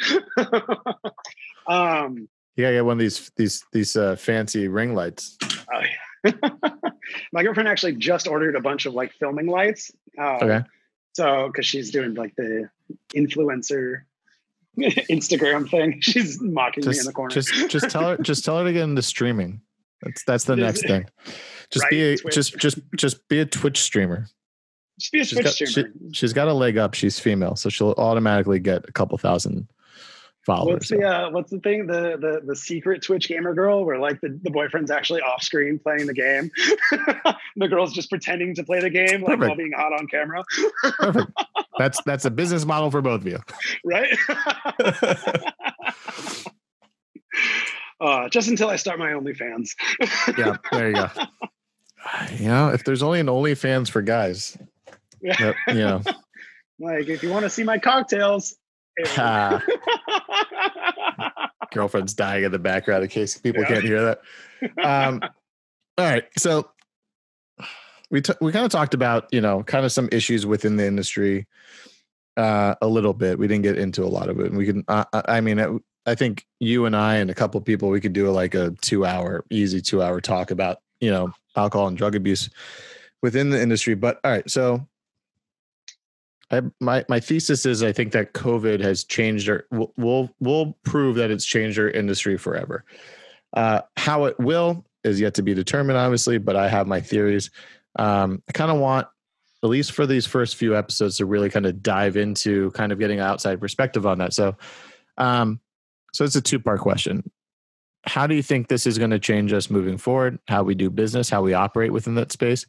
Speaker 1: You gotta get one of these fancy ring lights.
Speaker 2: Oh yeah. My girlfriend actually just ordered a bunch of like filming lights.
Speaker 1: Okay.
Speaker 2: So, because she's doing like the influencer Instagram thing, she's mocking me in the corner.
Speaker 1: Just tell her to get into streaming. That's the next thing. Just be a Twitch streamer.
Speaker 2: Just be a Twitch streamer.
Speaker 1: She's got a leg up. She's female, so she'll automatically get a couple thousand followers.
Speaker 2: What's the thing? The secret Twitch gamer girl, where like the boyfriend's actually off screen playing the game. The girl's just pretending to play the game, like while being hot on camera.
Speaker 1: Perfect. That's a business model for both of you,
Speaker 2: right? Just until I start my OnlyFans.
Speaker 1: Yeah, there you go. If there's only an OnlyFans for guys,
Speaker 2: like if you want to see my cocktails.
Speaker 1: Girlfriend's dying in the background in case people can't hear that. All right, so we kind of talked about kind of some issues within the industry a little bit. We didn't get into a lot of it, and we can. I think you and I and a couple of people, we could do like a 2-hour talk about alcohol and drug abuse within the industry. But all right, so my thesis is I think that COVID has changed we'll prove that it's changed our industry forever. How it will is yet to be determined, obviously, but I have my theories. I kind of want, at least for these first few episodes, to really kind of dive into kind of getting an outside perspective on that. So it's a 2-part question. How do you think this is going to change us moving forward? How we do business, how we operate within that space?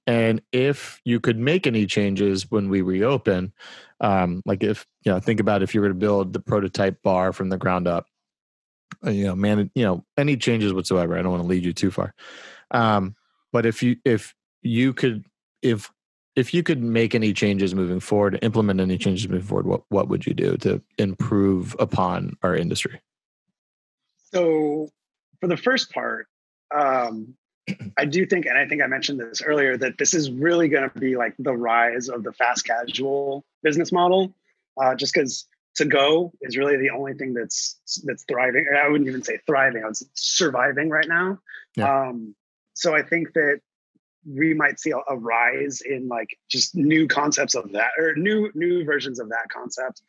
Speaker 1: And if you could make any changes when we reopen, like if, think about if you were to build the prototype bar from the ground up, any changes whatsoever. I don't want to lead you too far. But if you could make any changes moving forward, implement any changes moving forward, what would you do to improve upon our industry?
Speaker 2: So for the first part, I do think, and I think I mentioned this earlier, that this is really going to be like the rise of the fast casual business model, just because to-go is really the only thing that's thriving. I wouldn't even say thriving, I would say surviving right now. Yeah. So I think that we might see a rise in like just new concepts of that, or new versions of that concept.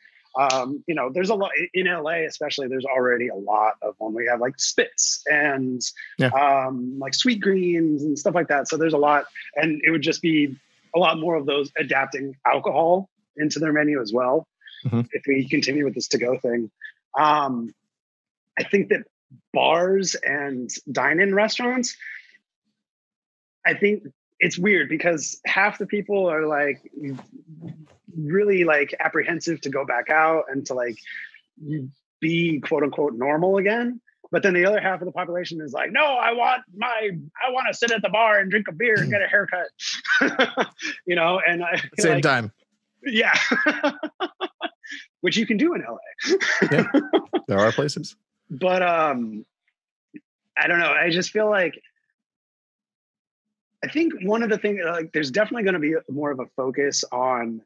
Speaker 2: There's a lot in LA, especially. There's already a lot of when we have like spits and like sweet greens and stuff like that. So there's a lot, and it would just be a lot more of those adapting alcohol into their menu as well. Mm-hmm. If we continue with this to-go thing, I think that bars and dine-in restaurants, I think it's weird because half the people are like really like apprehensive to go back out and to like be quote unquote normal again. But then the other half of the population is like, no, I want to sit at the bar and drink a beer and get a haircut, and
Speaker 1: same time.
Speaker 2: Yeah. Which you can do in LA.
Speaker 1: Yeah, there are places.
Speaker 2: But I don't know. I just feel like, I think one of the things, like, there's definitely going to be more of a focus on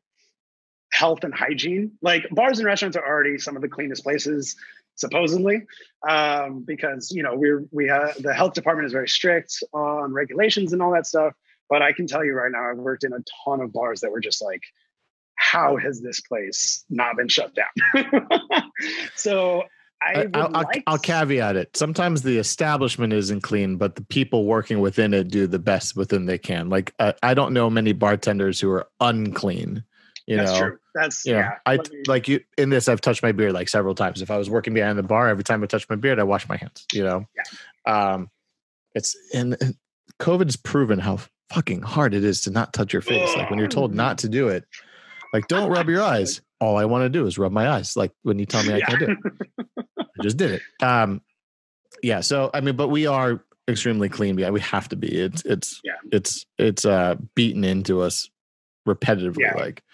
Speaker 2: health and hygiene. Like bars and restaurants are already some of the cleanest places, supposedly, because the health department is very strict on regulations and all that stuff. But I can tell you right now, I've worked in a ton of bars that were just like, how has this place not been shut down? So
Speaker 1: I'll caveat it. Sometimes the establishment isn't clean, but the people working within it do the best within they can. Like I don't know many bartenders who are unclean.
Speaker 2: That's true. That's
Speaker 1: like you in this. I've touched my beard like several times. If I was working behind the bar, every time I touch my beard, I wash my hands. It's and COVID's proven how fucking hard it is to not touch your face. Like when you're told not to do it, like don't rub your eyes. All I want to do is rub my eyes. Like when you tell me I can't do it, I just did it. Yeah. So I mean, but we are extremely clean. Yeah, we have to be. It's beaten into us repetitively.
Speaker 2: Yeah.
Speaker 1: Like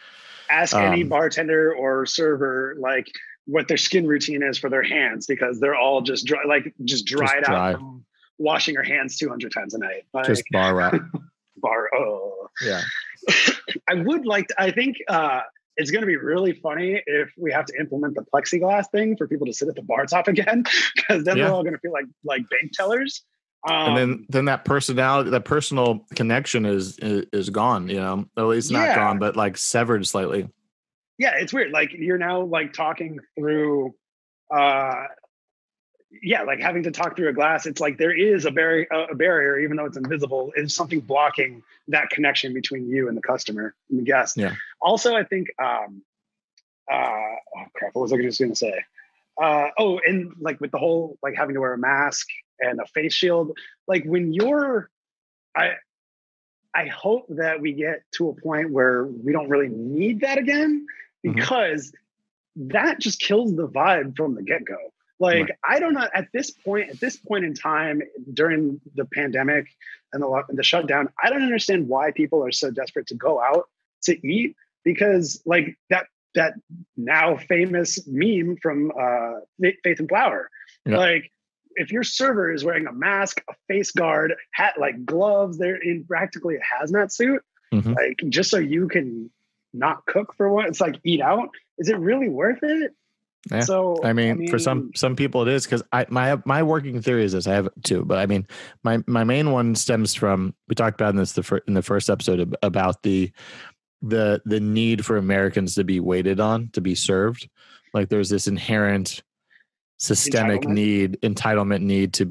Speaker 2: ask any bartender or server like what their skin routine is for their hands, because they're all just dried out from washing your hands 200 times a night. Like,
Speaker 1: just bar rap.
Speaker 2: Yeah. I think it's going to be really funny if we have to implement the plexiglass thing for people to sit at the bar top again, because then they're all going to feel like bank tellers.
Speaker 1: And then that personality, that personal connection is gone, at least not gone, but like severed slightly.
Speaker 2: Yeah. It's weird. Like you're now like talking through, like having to talk through a glass. It's like there is a barrier, even though it's invisible, is something blocking that connection between you and the customer and the guest.
Speaker 1: Yeah.
Speaker 2: Also, I think, what was I just going to say? And like with the whole, like having to wear a mask and a face shield, like when I hope that we get to a point where we don't really need that again, because that just kills the vibe from the get-go. Like, right. I don't know, at this point in time during the pandemic and the shutdown, I don't understand why people are so desperate to go out to eat, because like that now famous meme from Faith and Flower, like if your server is wearing a mask, a face guard, hat, like gloves, they're in practically a hazmat suit, like just so you can not cook for one, it's like eat out. Is it really worth it?
Speaker 1: Yeah. So I mean, for some people it is, because my working theory is this. I have two, but I mean, my main one stems from, we talked about this in the first episode about the need for Americans to be waited on, to be served. Like there's this inherent systemic entitlement need to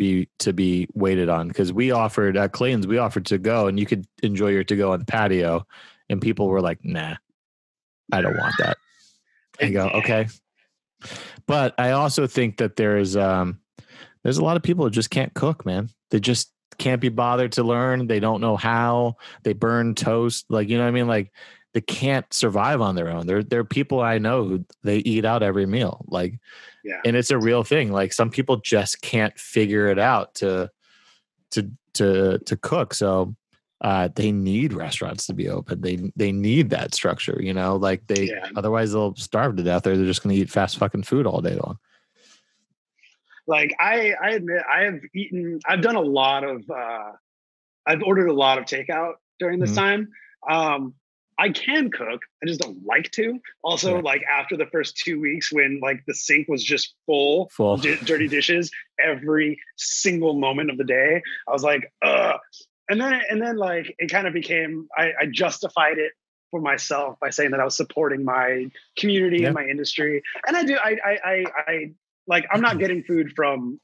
Speaker 1: be waited on, because we offered at Clayton's, we offered to go and you could enjoy your to go on the patio, and people were like, nah, I don't want that. I go, okay. But I also think that there's a lot of people who just can't cook, man. They just can't be bothered to learn. They don't know how. They burn toast. Like, you know what I mean? Like they can't survive on their own. There are people I know who they eat out every meal. Like, and it's a real thing. Like some people just can't figure it out to cook. So they need restaurants to be open. They need that structure, like otherwise they'll starve to death, or they're just going to eat fast fucking food all day long.
Speaker 2: Like I admit I've done a lot of, I've ordered a lot of takeout during this time. I can cook. I just don't like to. Also, like after the first 2 weeks when like the sink was just full dirty dishes every single moment of the day, I was like, ugh. And then like it kind of became, I justified it for myself by saying that I was supporting my community and my industry. And I like, I'm not getting food from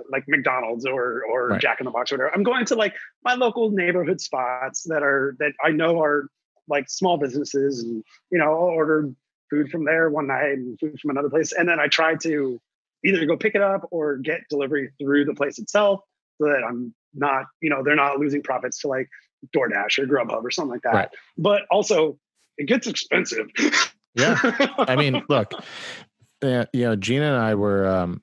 Speaker 2: like McDonald's or Jack in the Box or whatever. I'm going to like my local neighborhood spots that I know are like small businesses, and I'll order food from there one night and food from another place. And then I try to either go pick it up or get delivery through the place itself, so that I'm not, they're not losing profits to like DoorDash or Grubhub or something like that. Right. But also it gets expensive.
Speaker 1: Yeah. I mean, look, Gina and I were,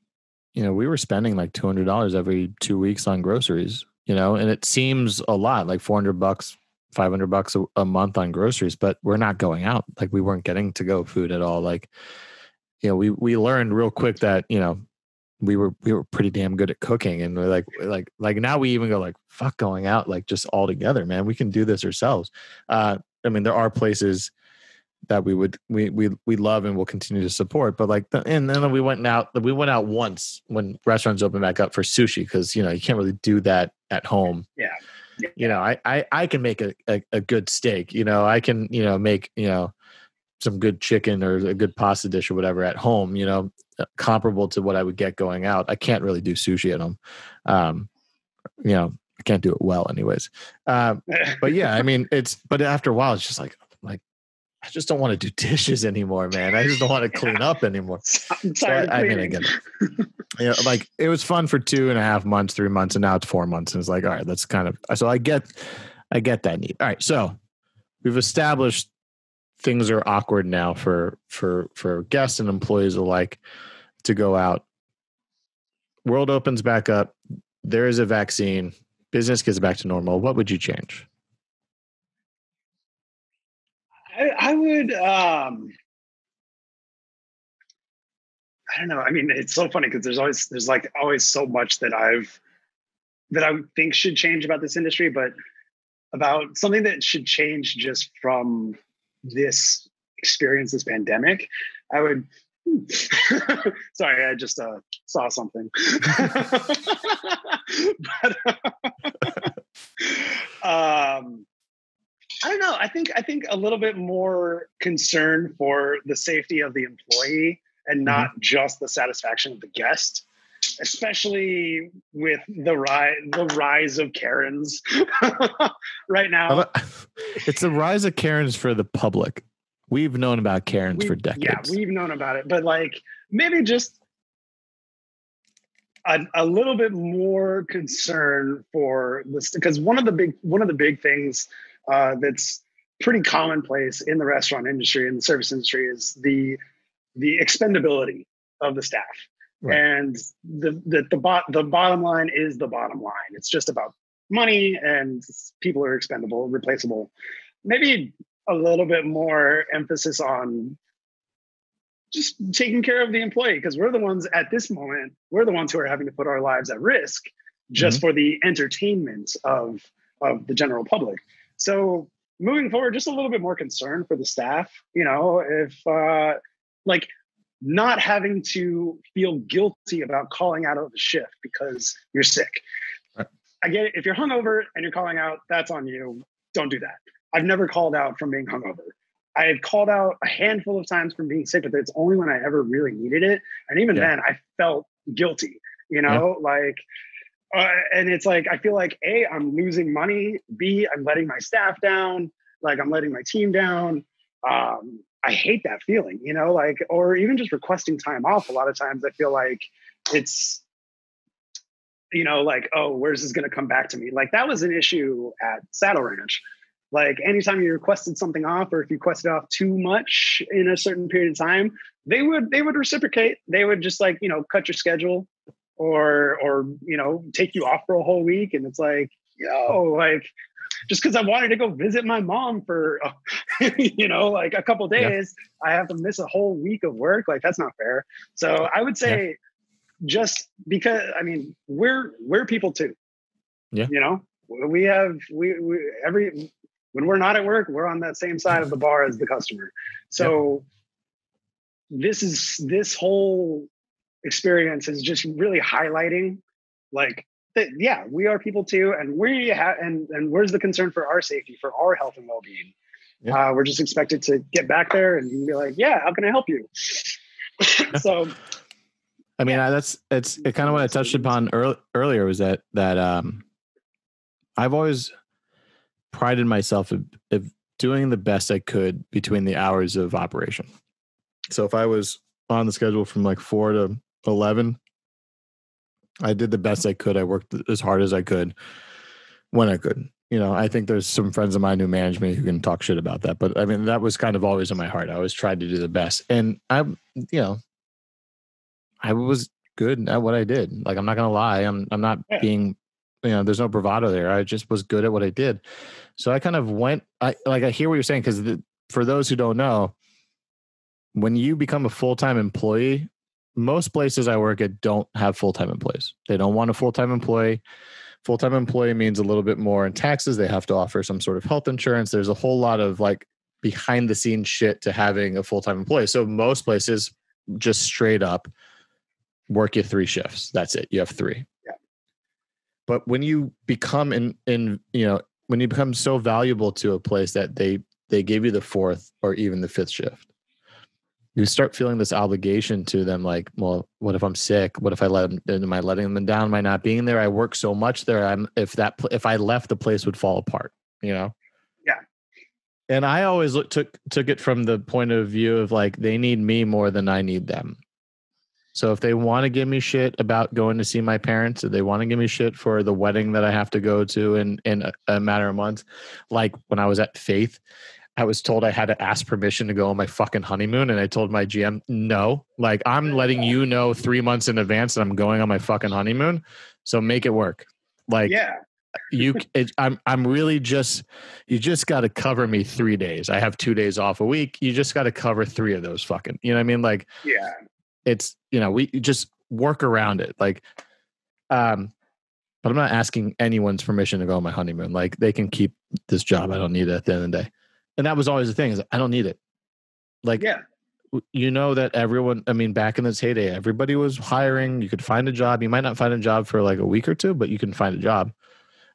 Speaker 1: we were spending like $200 every 2 weeks on groceries, and it seems a lot, like $400, $500 a month on groceries, but we're not going out. Like we weren't getting to go food at all. Like, we learned real quick that, we were pretty damn good at cooking, and we're like now we even go like, fuck going out, like just all together, man, we can do this ourselves. I mean, there are places that we love and will continue to support, but like, and then we went out once when restaurants open back up for sushi, because you can't really do that at home. I can make a good steak, I can make some good chicken or a good pasta dish or whatever at home, comparable to what I would get going out. I can't really do sushi at home. I can't do it well anyways. But yeah, I mean, but after a while, it's just like, I just don't want to do dishes anymore, man. I just don't want to clean up anymore.
Speaker 2: I'm tired of cleaning.
Speaker 1: I get it. Like it was fun for 2.5 months, 3 months, and now it's 4 months. And it's like, all right, that's kind of, so I get that need. All right. So we've established things are awkward now for guests and employees alike to go out. World opens back up. There is a vaccine. Business gets back to normal. What would you change?
Speaker 2: I would, I don't know. I mean, it's so funny because there's always so much that I think should change about this industry, but about something that should change just from this experience, this pandemic, I would, sorry, I just saw something. But, I don't know. I think a little bit more concern for the safety of the employee and not just the satisfaction of the guest, especially with the rise of Karens right now.
Speaker 1: It's the rise of Karens for the public. We've known about Karens for decades.
Speaker 2: Yeah, we've known about it, but like maybe just a little bit more concern for this, because one of the big things that's pretty commonplace in the restaurant industry and the service industry is the expendability of the staff. Right. And the bottom line is the bottom line. It's just about money, and people are expendable, replaceable. Maybe a little bit more emphasis on just taking care of the employee, because we're the ones at this moment, we're the ones who are having to put our lives at risk just for the entertainment of the general public. So moving forward, just a little bit more concern for the staff, if like not having to feel guilty about calling out of the shift because you're sick. Right. I get it. If you're hungover and you're calling out, that's on you. Don't do that. I've never called out from being hungover. I've called out a handful of times from being sick, but it's only when I ever really needed it. And even then I felt guilty, and it's like, I feel like A, I'm losing money. B, I'm letting my staff down. Like I'm letting my team down. I hate that feeling, or even just requesting time off. A lot of times I feel like it's, like, oh, where's this going to come back to me? Like that was an issue at Saddle Ranch. Like anytime you requested something off, or if you requested off too much in a certain period of time, they would reciprocate. They would just like, cut your schedule or take you off for a whole week. And it's like, just because I wanted to go visit my mom for, like a couple of days, I have to miss a whole week of work. Like that's not fair. So I would say just because, I mean, we're people too. Yeah. When we're not at work, we're on that same side of the bar as the customer. So this whole experience is just really highlighting like, that, we are people too. And and where's the concern for our safety, for our health and well-being? Yeah. We're just expected to get back there and be like, how can I help you? So,
Speaker 1: I mean, it's kind of what I touched upon earlier was that I've always prided myself of doing the best I could between the hours of operation. So if I was on the schedule from like 4 to 11, I did the best I could. I worked as hard as I could when I could. I think there's some friends of mine who manage me who can talk shit about that. But I mean, that was kind of always in my heart. I always tried to do the best. And I was good at what I did. Like, I'm not going to lie. I'm not being, there's no bravado there. I just was good at what I did. So I kind of I hear what you're saying. Cause for those who don't know, when you become a full-time employee, most places I work at don't have full-time employees. They don't want a full-time employee. Full-time employee means a little bit more in taxes. They have to offer some sort of health insurance. There's a whole lot of like behind the scenes shit to having a full-time employee. So most places just straight up work you 3 shifts. That's it. You have 3. Yeah. But when you become when you become so valuable to a place that they they give you the fourth or even the fifth shift, you start feeling this obligation to them. Like, well, what if I'm sick? What if I let them, am I letting them down? Am I not being there? I work so much there. If I left, the place would fall apart, you know?
Speaker 2: Yeah.
Speaker 1: And I always took it from the point of view of like, they need me more than I need them. So if they want to give me shit about going to see my parents, if they want to give me shit for the wedding that I have to go to in a matter of months, like when I was at Faith, I was told I had to ask permission to go on my fucking honeymoon. And I told my GM, no, like I'm letting you know 3 months in advance that I'm going on my fucking honeymoon. So make it work. Like, I'm really you just got to cover me 3 days. I have 2 days off a week. You just got to cover 3 of those fucking, you know what I mean? Like,
Speaker 2: yeah,
Speaker 1: it's, we just work around it. Like, but I'm not asking anyone's permission to go on my honeymoon. Like, they can keep this job. I don't need it at the end of the day. And that was always the thing, is I don't need it. Like, that everyone, I mean, back in this heyday, everybody was hiring. You could find a job. You might not find a job for like a week or two, but you can find a job.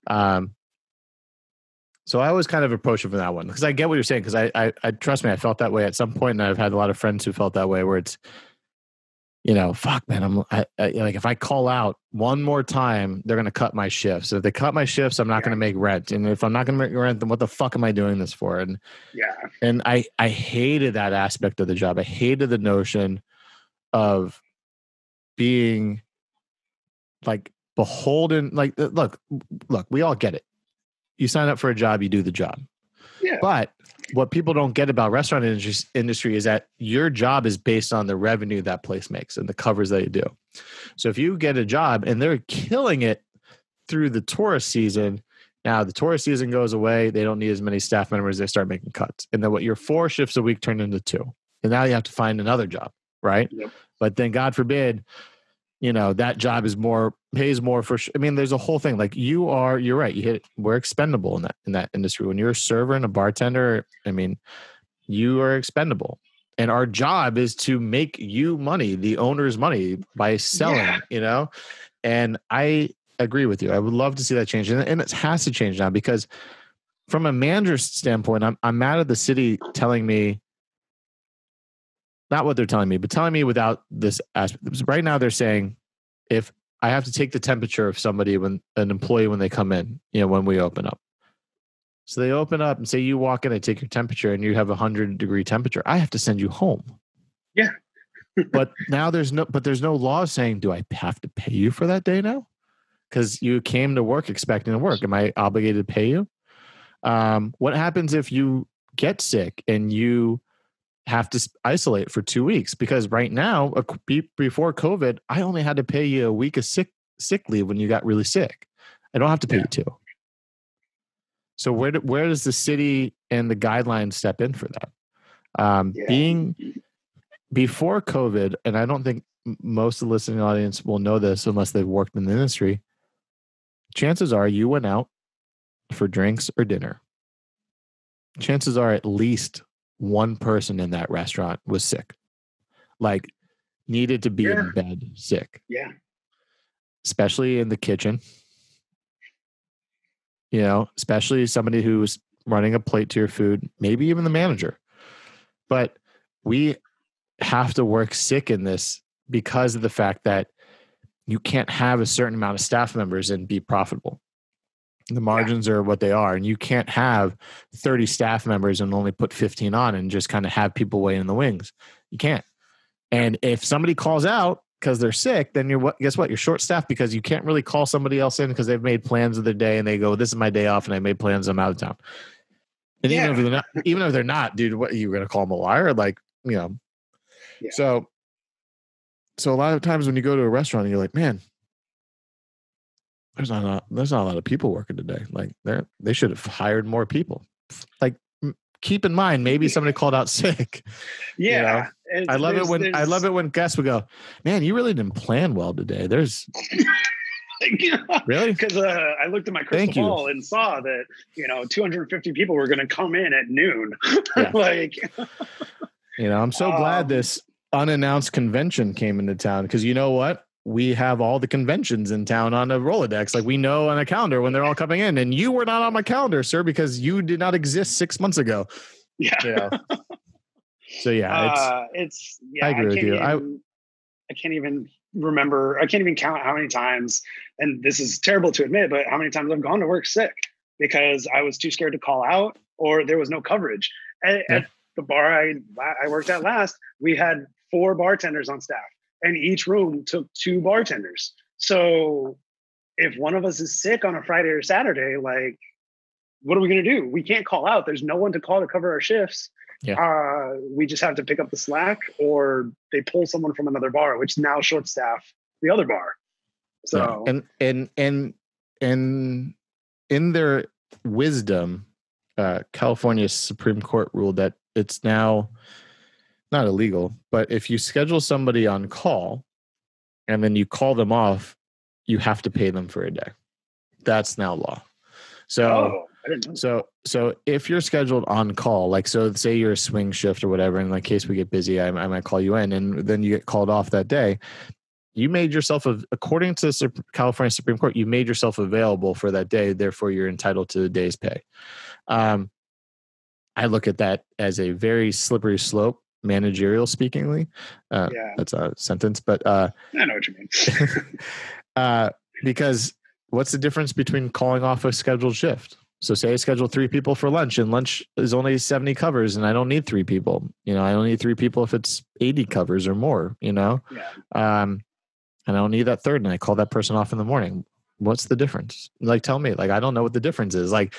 Speaker 1: So I always kind of approach it from that one, because I get what you're saying. Because I trust me, I felt that way at some point, and I've had a lot of friends who felt that way, where it's, fuck, man, I like, if I call out one more time, they're going to cut my shifts. If they cut my shifts, I'm not going to make rent. And if I'm not going to make rent, then what the fuck am I doing this for? And I hated that aspect of the job. I hated the notion of being like beholden. Like, look, we all get it. You sign up for a job, you do the job.
Speaker 2: Yeah.
Speaker 1: But what people don't get about restaurant industry is that your job is based on the revenue that place makes and the covers that you do. So if you get a job and they're killing it through the tourist season, now the tourist season goes away, they don't need as many staff members, they start making cuts. And then what your 4 shifts a week turn into 2. And now you have to find another job, right?
Speaker 2: Yep.
Speaker 1: But then God forbid, that job pays more for, I mean, there's a whole thing. Like, you're right. We're expendable in that industry. When you're a server and a bartender, I mean, you are expendable. And our job is to make you money, the owner's money, by selling, and I agree with you. I would love to see that change. And it has to change now, because from a manager's standpoint, I'm mad at the city telling me, not what they're telling me, but telling me without this aspect. Right now, they're saying if I have to take the temperature of somebody, an employee, when they come in, when we open up. So they open up and say, you walk in, I take your temperature, and you have 100-degree temperature, I have to send you home.
Speaker 2: Yeah.
Speaker 1: But now there's no law saying, do I have to pay you for that day now? Because you came to work expecting to work. Am I obligated to pay you? What happens if you get sick and you have to isolate for 2 weeks? Because right now, before COVID, I only had to pay you a week of sick leave when you got really sick. I don't have to pay you 2. So where does the city and the guidelines step in for that? Being before COVID, and I don't think most of the listening audience will know this unless they've worked in the industry, chances are you went out for drinks or dinner. Chances are at least one person in that restaurant was sick, like needed to be in bed sick.
Speaker 2: Yeah.
Speaker 1: Especially in the kitchen, especially somebody who's running a plate to your food, maybe even the manager. But we have to work sick in this because of the fact that you can't have a certain amount of staff members and be profitable. The margins are what they are, and you can't have 30 staff members and only put 15 on and just kind of have people waiting in the wings. You can't. And if somebody calls out because they're sick, then guess what? You're short staffed, because you can't really call somebody else in because they've made plans of their day and they go, this is my day off and I made plans, I'm out of town. And even if they're not, dude, what, you going to call them a liar? Like, So a lot of times when you go to a restaurant and you're like, man, there's not a lot of people working today. Like, they should have hired more people. Like, keep in mind, maybe somebody called out sick.
Speaker 2: Yeah.
Speaker 1: I love it when guests would go, man, you really didn't plan well today. There's really?
Speaker 2: Because I looked at my crystal ball and saw that, 250 people were going to come in at noon.
Speaker 1: I'm so glad this unannounced convention came into town, because you know what? We have all the conventions in town on a Rolodex. Like, we know on a calendar when they're all coming in, and you were not on my calendar, sir, because you did not exist 6 months ago.
Speaker 2: Yeah.
Speaker 1: You know. So yeah,
Speaker 2: yeah.
Speaker 1: I agree with you.
Speaker 2: I can't even remember. I can't even count how many times, and this is terrible to admit, but how many times I've gone to work sick because I was too scared to call out or there was no coverage. At the bar I worked at last, we had 4 bartenders on staff, and each room took 2 bartenders. So if one of us is sick on a Friday or Saturday, like, what are we going to do? We can't call out. There's no one to call to cover our shifts.
Speaker 1: Yeah.
Speaker 2: We just have to pick up the slack, or they pull someone from another bar, which now short staff the other bar. So
Speaker 1: and in their wisdom, California Supreme Court ruled that it's now not illegal, but if you schedule somebody on call and then you call them off, you have to pay them for a day. That's now law. So,
Speaker 2: I didn't know.
Speaker 1: So if you're scheduled on call, like, so say you're a swing shift or whatever, in like case we get busy, I might call you in, and then you get called off that day. You made yourself, according to the California Supreme Court, you made yourself available for that day. Therefore, you're entitled to the day's pay. I look at that as a very slippery slope, managerial speakingly. That's a sentence, but
Speaker 2: I know what you mean.
Speaker 1: Because what's the difference between calling off a scheduled shift? So say I schedule 3 people for lunch, and lunch is only 70 covers, and I don't need 3 people. You know, I only need 3 people if it's 80 covers or more, you know?
Speaker 2: Yeah.
Speaker 1: And I don't need that third, and I call that person off in the morning. What's the difference? Like, tell me. Like, I don't know what the difference is. Like,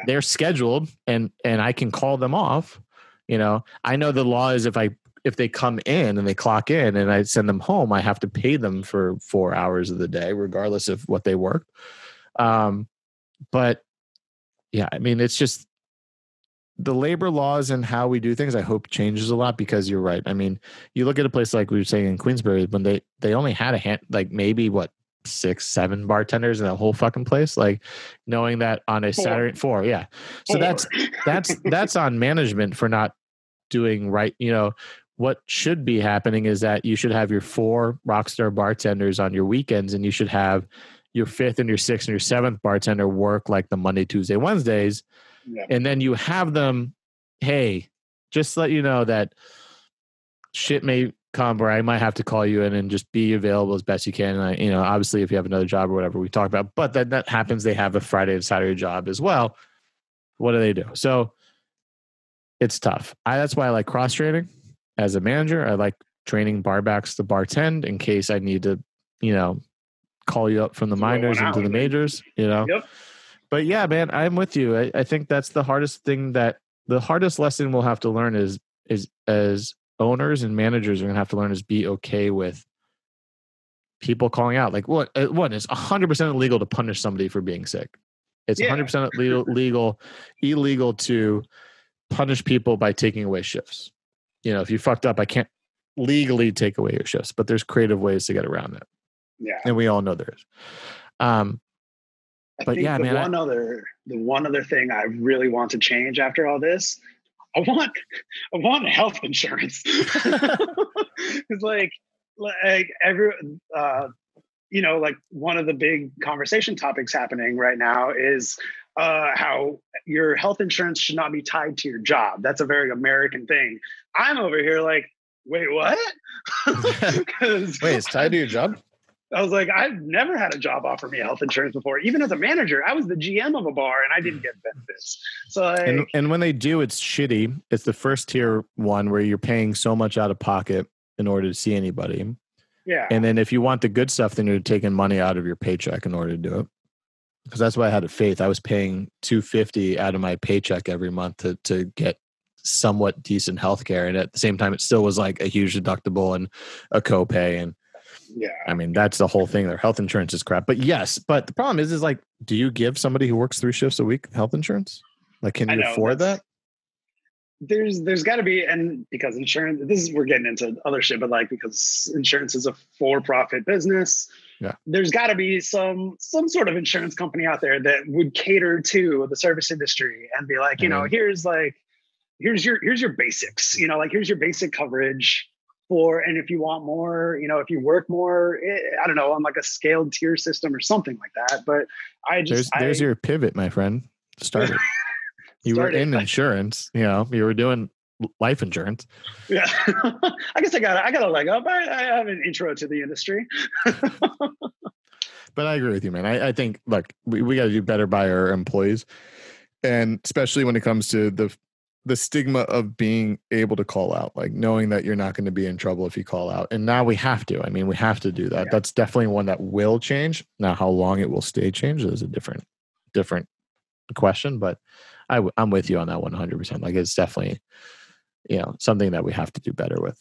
Speaker 1: they're scheduled, and I can call them off. You know, I know the law is if they come in and they clock in and I send them home, I have to pay them for 4 hours of the day, regardless of what they worked. But yeah, I mean, it's just the labor laws and how we do things, I hope changes a lot, because you're right. I mean, you look at a place like we were saying in Queensbury, when they only had like maybe 6, 7 bartenders in the whole fucking place. Like, knowing that on a
Speaker 2: 4.
Speaker 1: Saturday, 4. Yeah. So
Speaker 2: 4.
Speaker 1: that's on management for not doing right. You know, what should be happening is that you should have your 4 rockstar bartenders on your weekends, and you should have your 5th and your 6th and your 7th bartender work like the Monday, Tuesday, Wednesdays.
Speaker 2: Yeah.
Speaker 1: And then you have them, hey, just let you know that shit may come where I might have to call you in, and just be available as best you can. And obviously if you have another job or whatever we talk about, but that happens. They have a Friday and Saturday job as well. What do they do? So it's tough. That's why I like cross training as a manager. I like training barbacks to bartend in case I need to, call you up from the minors into the majors,
Speaker 2: Yep.
Speaker 1: But yeah, man, I'm with you. I think that's the hardest thing, that the hardest lesson we'll have to learn is as owners and managers are going to have to learn, is be okay with people calling out. Like, one, it's 100% illegal to punish somebody for being sick. It's 100% illegal to punish people by taking away shifts. If you fucked up, I can't legally take away your shifts, but there's creative ways to get around that.
Speaker 2: Yeah.
Speaker 1: And we all know there is. But yeah, man.
Speaker 2: The one other thing I really want to change after all this, I want health insurance. It's like every, like one of the big conversation topics happening right now is how your health insurance should not be tied to your job. That's a very American thing. I'm over here like, wait, what?
Speaker 1: Wait, it's tied to your job?
Speaker 2: I was like, I've never had a job offer me health insurance before. Even as a manager, I was the GM of a bar and I didn't get benefits. So
Speaker 1: and when they do, it's shitty. It's the first tier one where you're paying so much out of pocket in order to see anybody.
Speaker 2: Yeah.
Speaker 1: And then if you want the good stuff, then you're taking money out of your paycheck in order to do it. Because that's why I had a Faith. I was paying $250 out of my paycheck every month to get somewhat decent healthcare. And at the same time, it still was like a huge deductible and a copay. And
Speaker 2: yeah,
Speaker 1: I mean, that's the whole thing. Their health insurance is crap. But yes, but the problem is like, do you give somebody who works 3 shifts a week health insurance? Like, can you afford that?
Speaker 2: There's got to be, and because insurance, we're getting into other shit, but like, because insurance is a for-profit business, there's got to be some sort of insurance company out there that would cater to the service industry and be like, here's your basics, like here's your basic coverage. And if you want more, if you work more, I don't know, on like a scaled tier system or something like that. But
Speaker 1: there's your pivot, my friend. Start it. You were in insurance, you were doing life insurance.
Speaker 2: Yeah. I guess I got a leg up. I have an intro to the industry.
Speaker 1: But I agree with you, man. I think, look, we got to do better by our employees. And especially when it comes to the stigma of being able to call out, like knowing that you're not going to be in trouble if you call out. And now we have to. I mean, we have to do that. Yeah. That's definitely one that will change. Now, how long it will stay changed is a different question. But I'm with you on that 100%. Like, it's definitely, something that we have to do better with.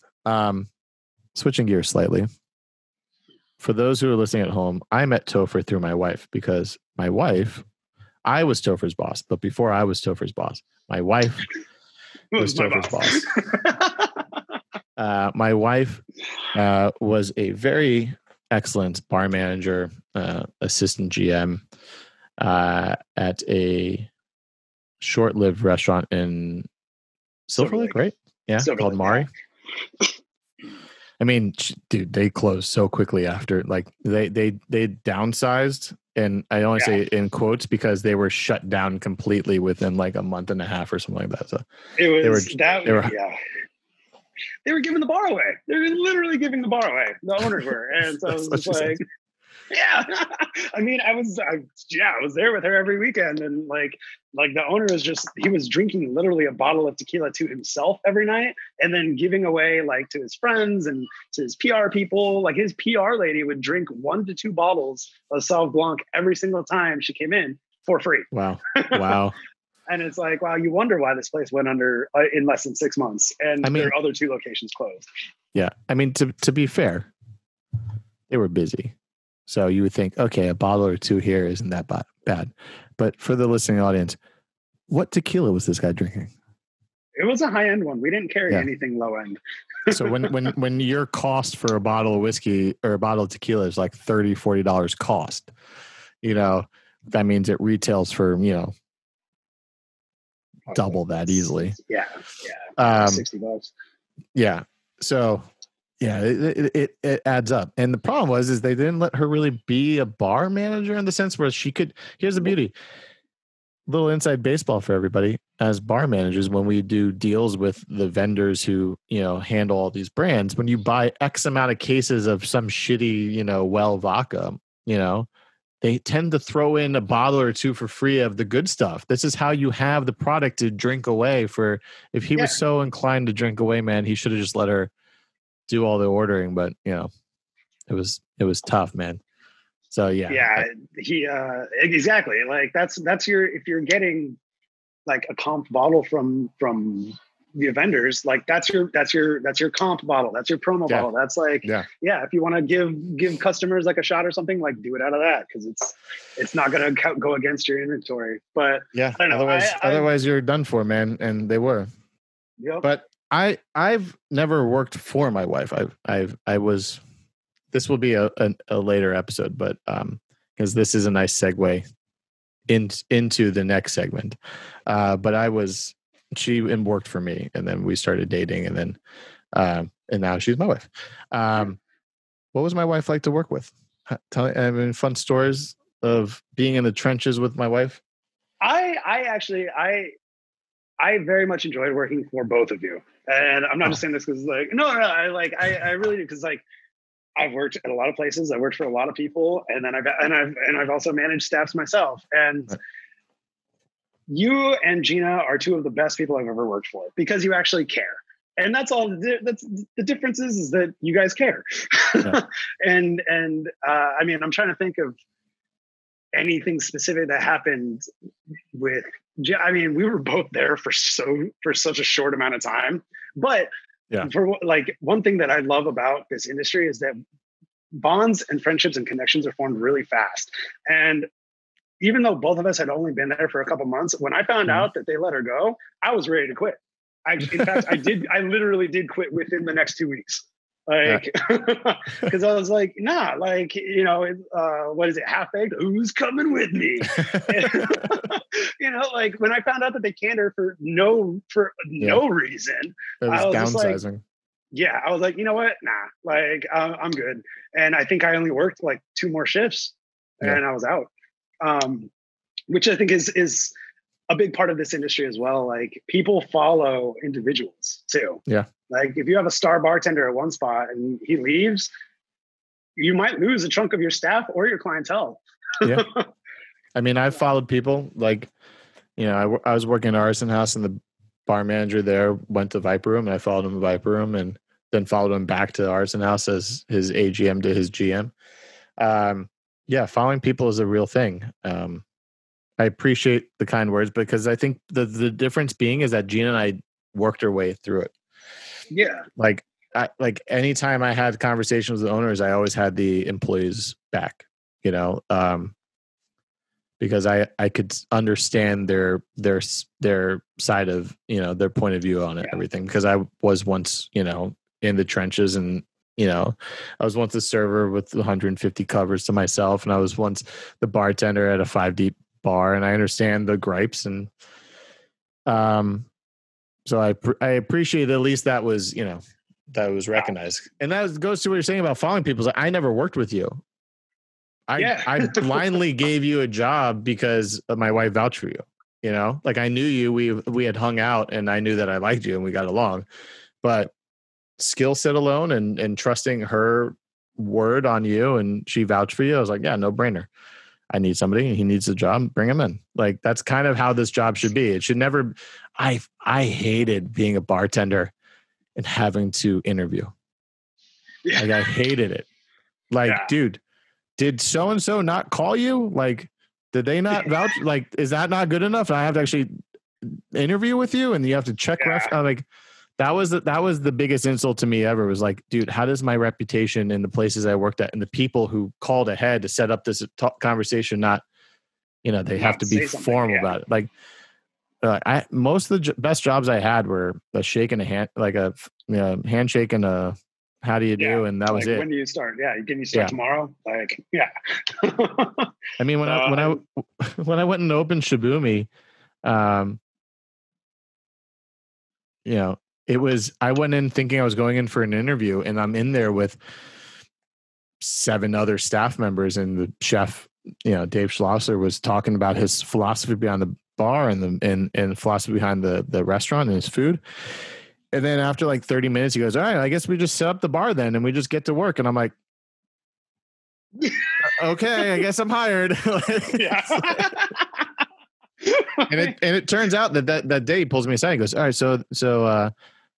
Speaker 1: Switching gears slightly. For those who are listening at home, I met Topher through my wife, because my wife, I was Topher's boss, but before I was Topher's boss, my wife was Topher's boss. My wife was a very excellent bar manager, assistant GM at a short-lived restaurant in Silver Lake, right? Yeah, called Mari. Yeah. I mean, dude, they closed so quickly after. Like, they downsized, and I only say in quotes because they were shut down completely within like a month and a half or something like that. So
Speaker 2: they were giving the bar away. They were literally giving the bar away. The owners were, and so it was like, yeah. I mean, I was there with her every weekend, and like the owner he was drinking literally a bottle of tequila to himself every night, and then giving away like to his friends and to his PR people. Like, his PR lady would drink 1 to 2 bottles of Sauv Blanc every single time she came in for free.
Speaker 1: Wow.
Speaker 2: And it's like, wow, you wonder why this place went under in less than 6 months, and their other 2 locations closed.
Speaker 1: Yeah, I mean, to be fair, they were busy. So you would think, okay, a bottle or 2 here isn't that bad. But for the listening audience, what tequila was this guy drinking?
Speaker 2: It was a high-end one. We didn't carry anything low-end.
Speaker 1: So when your cost for a bottle of whiskey or a bottle of tequila is like $30, $40 cost, that means it retails for, double that easily.
Speaker 2: Yeah. $60. Yeah.
Speaker 1: So... yeah, it adds up. And the problem is they didn't let her really be a bar manager in the sense where she could. Here's the beauty. Little inside baseball for everybody. As bar managers, when we do deals with the vendors who, handle all these brands, when you buy X amount of cases of some shitty, well vodka, they tend to throw in a bottle or 2 for free of the good stuff. This is how you have the product to drink away for. If he was so inclined to drink away, man, he should have just let her do all the ordering, but it was tough, man. So
Speaker 2: he exactly, like that's if you're getting like a comp bottle from the vendors, like that's your comp bottle, that's your promo bottle. That's like if you want to give customers like a shot or something, like do it out of that, because it's not going to go against your inventory. But I don't know,
Speaker 1: otherwise you're done for, man. And they were.
Speaker 2: Yep.
Speaker 1: But I've never worked for my wife. I was. This will be a later episode, but because this is a nice segue into the next segment. But she worked for me, and then we started dating, and then and now she's my wife. What was my wife like to work with? Fun stories of being in the trenches with my wife.
Speaker 2: I very much enjoyed working for both of you, and I'm not just saying this because I really do, because like I've worked at a lot of places. I worked for a lot of people, and then I've also managed staffs myself. And you and Gina are 2 of the best people I've ever worked for, because you actually care, and that's all. That's the difference is that you guys care. Yeah. and I mean, I'm trying to think of anything specific that happened with. I mean, we were both there for such a short amount of time, but for like one thing that I love about this industry is that bonds and friendships and connections are formed really fast. And even though both of us had only been there for a couple months, when I found out that they let her go, I was ready to quit. In fact, I literally did quit within the next 2 weeks. Like, because I was like, nah, like, what is it? Half-baked? Who's coming with me? Like when I found out that they canned her for no reason,
Speaker 1: it was downsizing.
Speaker 2: I was like, you know what? Nah, like I'm good. And I think I only worked like 2 more shifts and I was out. Which I think is a big part of this industry as well. Like people follow individuals too.
Speaker 1: Yeah.
Speaker 2: Like if you have a star bartender at one spot and he leaves, you might lose a chunk of your staff or your clientele.
Speaker 1: Yeah. I mean, I've followed people like, I was working at Arson House and the bar manager there went to Viper Room and I followed him to Viper Room and then followed him back to Arson House as his AGM to his GM. Yeah, following people is a real thing. I appreciate the kind words because I think the difference being is that Gina and I worked our way through it.
Speaker 2: Yeah.
Speaker 1: Like anytime I had conversations with owners, I always had the employees back, because I could understand their side of, their point of view on it, everything. Because I was once, in the trenches and, I was once a server with 150 covers to myself. And I was once the bartender at a 5 deep bar and I understand the gripes. And, so I appreciate at least that was, that was recognized. And that goes to what you're saying about following people. Like, I never worked with you. I blindly gave you a job because my wife vouched for you, like I knew you, we had hung out and I knew that I liked you and we got along, but skill set alone and trusting her word on you and she vouched for you. I was like, yeah, no brainer. I need somebody. He needs a job. Bring him in. Like, that's kind of how this job should be. It should never, I hated being a bartender and having to interview. Yeah. Like I hated it. Like, dude, did so-and-so not call you? Like, did they not vouch? Like, is that not good enough? I have to actually interview with you and you have to check. Like, that was the biggest insult to me ever, was like, dude, how does my reputation in the places I worked at and the people who called ahead to set up this conversation, not, they have to be formal about it. Like, most of the best jobs I had were a shake and a hand, like a handshake and a, how do you do? And that was it.
Speaker 2: When do you start? Yeah. Can you start tomorrow? Like, yeah.
Speaker 1: I mean, when I went and opened Shibumi, I went in thinking I was going in for an interview and I'm in there with 7 other staff members and the chef, Dave Schlosser was talking about his philosophy behind the bar and philosophy behind the restaurant and his food. And then after like 30 minutes, he goes, all right, I guess we just set up the bar then and we just get to work. And I'm like, okay, I guess I'm hired. And it turns out that day he pulls me aside and goes, all right,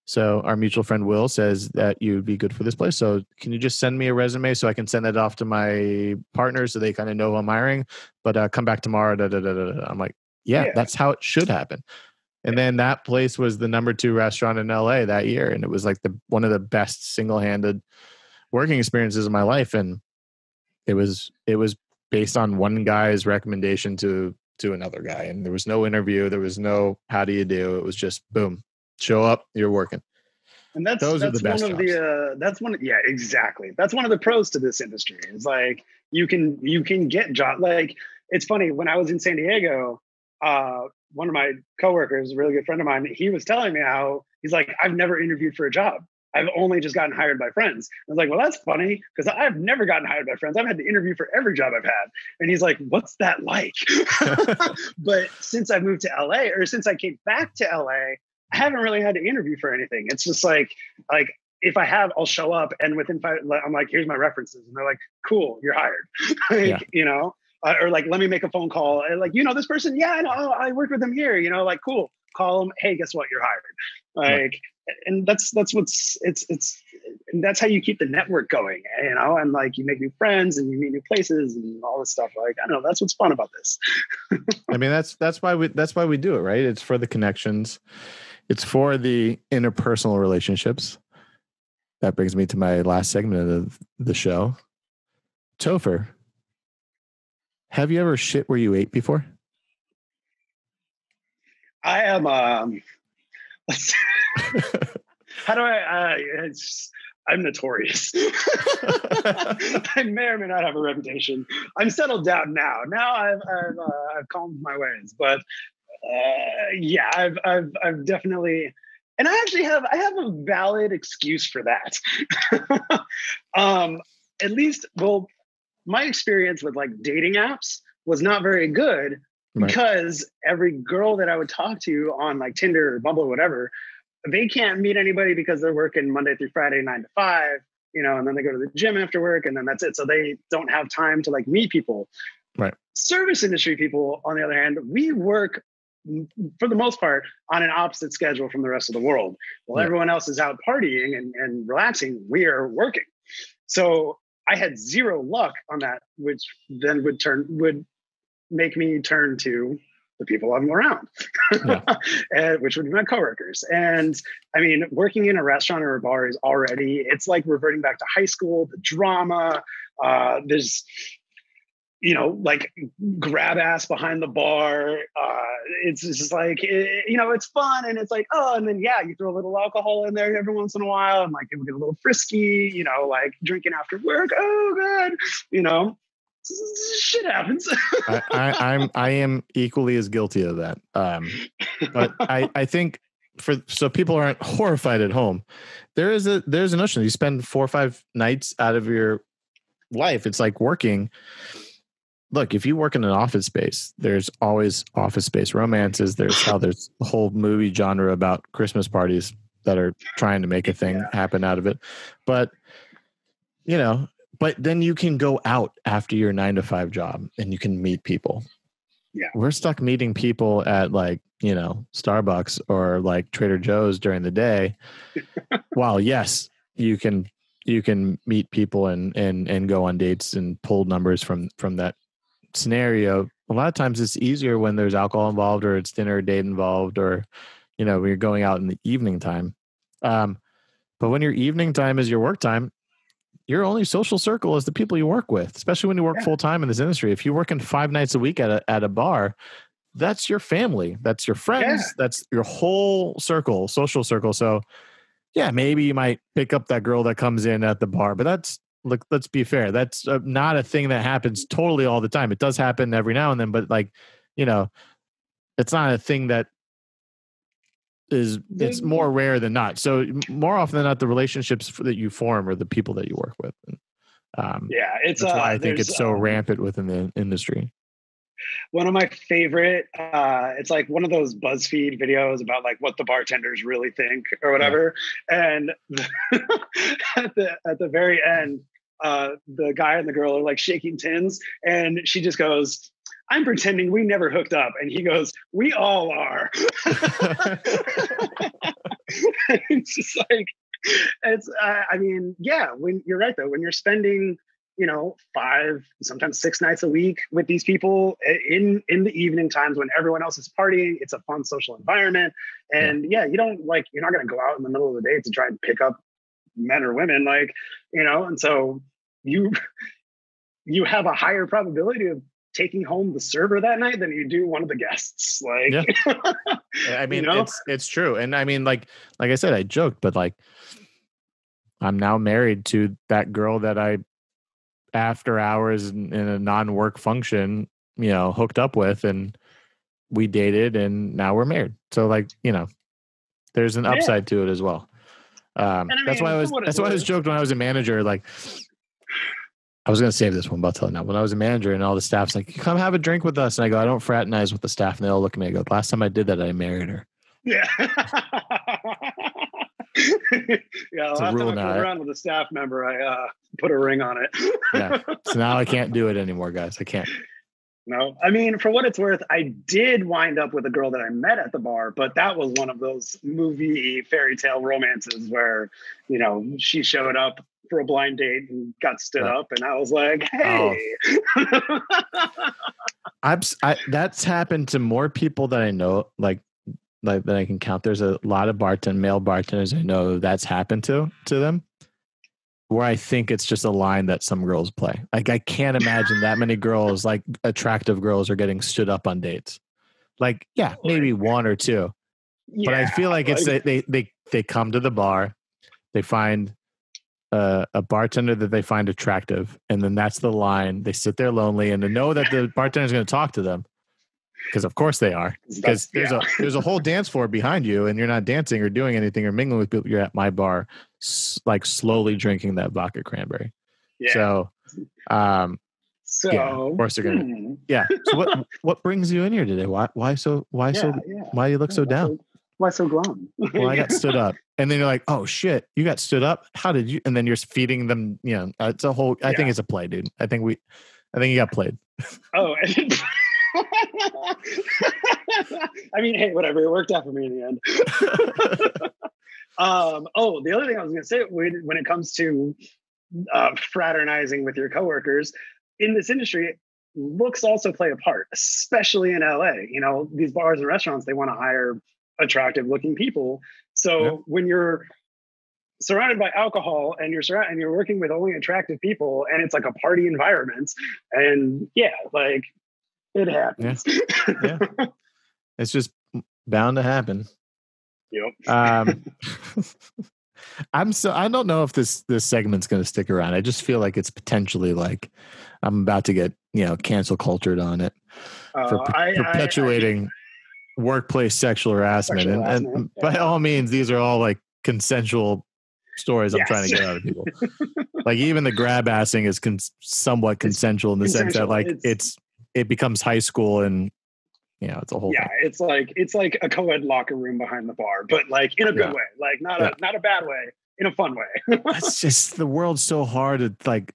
Speaker 1: so our mutual friend Will says that you'd be good for this place. So can you just send me a resume so I can send that off to my partners so they kind of know who I'm hiring, but come back tomorrow. I'm like, yeah, that's how it should happen. And then that place was the number 2 restaurant in LA that year. And it was like one of the best single-handed working experiences of my life. And it was based on one guy's recommendation to another guy. And there was no interview. There was no, how do you do? It was just boom, show up, you're working.
Speaker 2: And that's one of the exactly. That's one of the pros to this industry. It's like, you can get job. Like, it's funny, when I was in San Diego, one of my coworkers, a really good friend of mine, he was telling me how he's like, I've never interviewed for a job. I've only just gotten hired by friends. I was like, well, that's funny because I've never gotten hired by friends. I've had to interview for every job I've had. And he's like, what's that like? But since I moved to LA, or since I came back to LA, I haven't really had to interview for anything. It's just like if I have, I'll show up and within 5, I'm like, here's my references. And they're like, cool, you're hired. Or like, let me make a phone call. And like, this person, yeah, I know, I worked with them here, like, cool, call them. Hey, guess what? You're hired. Like, and that's what's, and that's how you keep the network going, and like, you make new friends and you meet new places and all this stuff. Like, I don't know, that's what's fun about this.
Speaker 1: I mean, that's why we do it, right? It's for the connections. It's for the interpersonal relationships. That brings me to my last segment of the show. Topher, have you ever shit where you ate before?
Speaker 2: I am, how do I'm notorious. I may or may not have a reputation. I'm settled down now. Now I've calmed my ways, but I've definitely, and I have a valid excuse for that. At least, well, my experience with like dating apps was not very good because every girl that I would talk to on like Tinder or Bumble or whatever, they can't meet anybody because they're working Monday through Friday, 9 to 5, and then they go to the gym after work and then that's it. So they don't have time to like meet people.
Speaker 1: Right.
Speaker 2: Service industry people, on the other hand, we work for the most part on an opposite schedule from the rest of the world. While everyone else is out partying and relaxing, we are working. So I had zero luck on that, which then would make me turn to the people I'm around, which would be my coworkers. And I mean, working in a restaurant or a bar is already, it's like reverting back to high school, the drama. There's, like grab ass behind the bar. It's just like, it's fun. And it's like, oh, and then, you throw a little alcohol in there every once in a while. And like, people get a little frisky, like drinking after work. Oh, God, shit happens.
Speaker 1: I am equally as guilty of that. But I think so people aren't horrified at home. There's a notion. You spend 4 or 5 nights out of your life. It's like working. Look, if you work in an office space, there's always office space romances. There's a whole movie genre about Christmas parties that are trying to make a thing happen out of it. But, but then you can go out after your 9 to 5 job and you can meet people.
Speaker 2: Yeah.
Speaker 1: We're stuck meeting people at like, Starbucks or like Trader Joe's during the day. While yes, you can meet people and go on dates and pull numbers from that scenario. A lot of times it's easier when there's alcohol involved or it's dinner or date involved or, when you're going out in the evening time. But when your evening time is your work time, your only social circle is the people you work with, especially when you work full time in this industry. If you're working 5 nights a week at a bar, that's your family, that's your friends, that's your whole circle, social circle. So maybe you might pick up that girl that comes in at the bar, but let's be fair. That's not a thing that happens totally all the time. It does happen every now and then, but it's not a thing that it's more rare than not. So more often than not, the relationships that you form are the people that you work with.
Speaker 2: That's
Speaker 1: why I think it's so rampant within the industry.
Speaker 2: One of my favorite, it's like one of those BuzzFeed videos about like what the bartenders really think or whatever. Yeah. And at the very end, the guy and the girl are like shaking tins and she just goes, "I'm pretending we never hooked up." And he goes, "We all are." It's just like, when you're right though, when you're spending, 5, sometimes 6 nights a week with these people in the evening times when everyone else is partying, it's a fun social environment. And you don't you're not going to go out in the middle of the day to try and pick up men or women, and so you have a higher probability of taking home the server that night than you do one of the guests.
Speaker 1: I mean, it's true. And I mean, like I said, I joked, but like, I'm now married to that girl that I, after hours in a non-work function, hooked up with, and we dated and now we're married. So there's an upside to it as well. That's why I was joked when I was a manager, like, I was going to save this one, but I'll tell you now. When I was a manager and all the staff's like, "Come have a drink with us." And I go, "I don't fraternize with the staff." And they all look at me. I go, "Last time I did that, I married her."
Speaker 2: Yeah. Last time I put around with a staff member, I put a ring on it.
Speaker 1: Yeah. So now I can't do it anymore, guys. I can't.
Speaker 2: No, I mean, for what it's worth, I did wind up with a girl that I met at the bar, but that was one of those movie fairy tale romances where, she showed up for a blind date and got stood up, and I was like, "Hey."
Speaker 1: That's happened to more people that I know, like that I can count. There's a lot of male bartenders I know that's happened to them, where I think it's just a line that some girls play. Like, I can't imagine that many girls, like attractive girls, are getting stood up on dates. Like, maybe 1 or 2, but I feel like it's they come to the bar, they find a bartender that they find attractive, and then that's the line. They sit there lonely, and they know that the bartender is going to talk to them, because of course they are. Because there's a whole dance floor behind you, and you're not dancing or doing anything or mingling with people. You're at my bar, like slowly drinking that vodka cranberry. Yeah. So,
Speaker 2: So
Speaker 1: yeah, of course they're gonna. Yeah. So what brings you in here today? Why why you look so down?
Speaker 2: Why so glum?
Speaker 1: Well, I got stood up, and then you're like, oh shit, you got stood up. How did you? And then you're feeding them. You know, it's a whole. I think it's a play, dude. I think you got played.
Speaker 2: Oh. I mean, hey, whatever. It worked out for me in the end. The other thing I was going to say, when it comes to fraternizing with your coworkers in this industry, looks also play a part, especially in LA. You know, these bars and restaurants, they want to hire attractive looking people. So when you're surrounded by alcohol and you're working with only attractive people, and it's like a party environment, and like it happens.
Speaker 1: Yeah. It's just bound to happen.
Speaker 2: Yep.
Speaker 1: I don't know if this segment's going to stick around. I just feel like it's potentially like I'm about to get, cancel cultured on it for perpetuating workplace sexual harassment. And by all means, these are all like consensual stories I'm trying to get out of people. Like even the grab assing is somewhat consensual in the sense that like it becomes high school and it's a whole thing.
Speaker 2: It's like a co-ed locker room behind the bar, but like in a good way, like not a bad way, in a fun way.
Speaker 1: It's just the world's so hard to like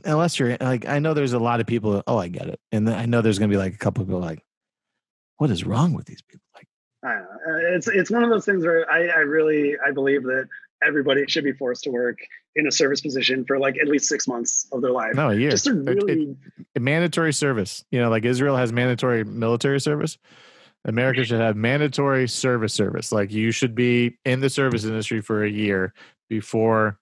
Speaker 1: unless you're like, I know there's a lot of people. Oh, I get it, and I know there's gonna be like a couple of people like, what is wrong with these people? Like,
Speaker 2: I don't know. It's one of those things where I believe that everybody should be forced to work in a service position for like at least 6 months of their life.
Speaker 1: No, a year.
Speaker 2: Just to really
Speaker 1: mandatory service. Like Israel has mandatory military service. America should have mandatory service. Like you should be in the service industry for a year before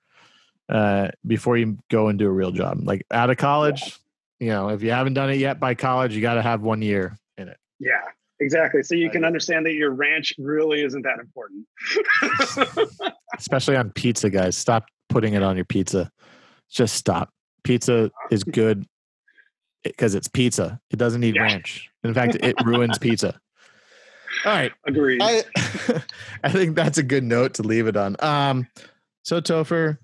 Speaker 1: you go and do a real job. Like out of college, if you haven't done it yet by college, you got to have 1 year in it.
Speaker 2: Yeah. Exactly. So you can understand that your ranch really isn't that important.
Speaker 1: Especially on pizza, guys. Stop putting it on your pizza. Just stop. Pizza is good because it's pizza. It doesn't need ranch. In fact, it ruins pizza. All right.
Speaker 2: Agreed.
Speaker 1: I think that's a good note to leave it on. So Topher,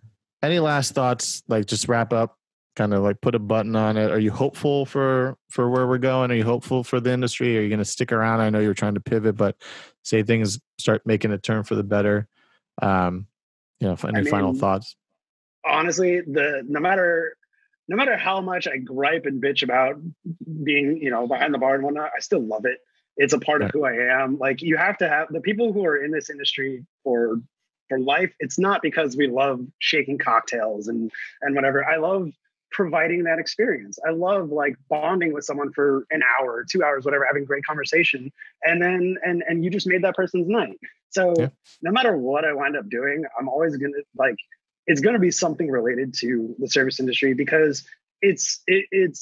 Speaker 1: any last thoughts? Like just wrap up, kind of like put a button on it. Are you hopeful for where we're going? Are you hopeful for the industry? Are you going to stick around? I know you're trying to pivot, but say things start making a turn for the better. Any final thoughts?
Speaker 2: Honestly, no matter how much I gripe and bitch about being, behind the bar and whatnot, I still love it. It's a part of who I am. Like you have to have the people who are in this industry for life. It's not because we love shaking cocktails and whatever. I love providing that experience. I love like bonding with someone for an hour, 2 hours, whatever, having great conversation. And then, and you just made that person's night. So no matter what I wind up doing, I'm always going to it's going to be something related to the service industry because it's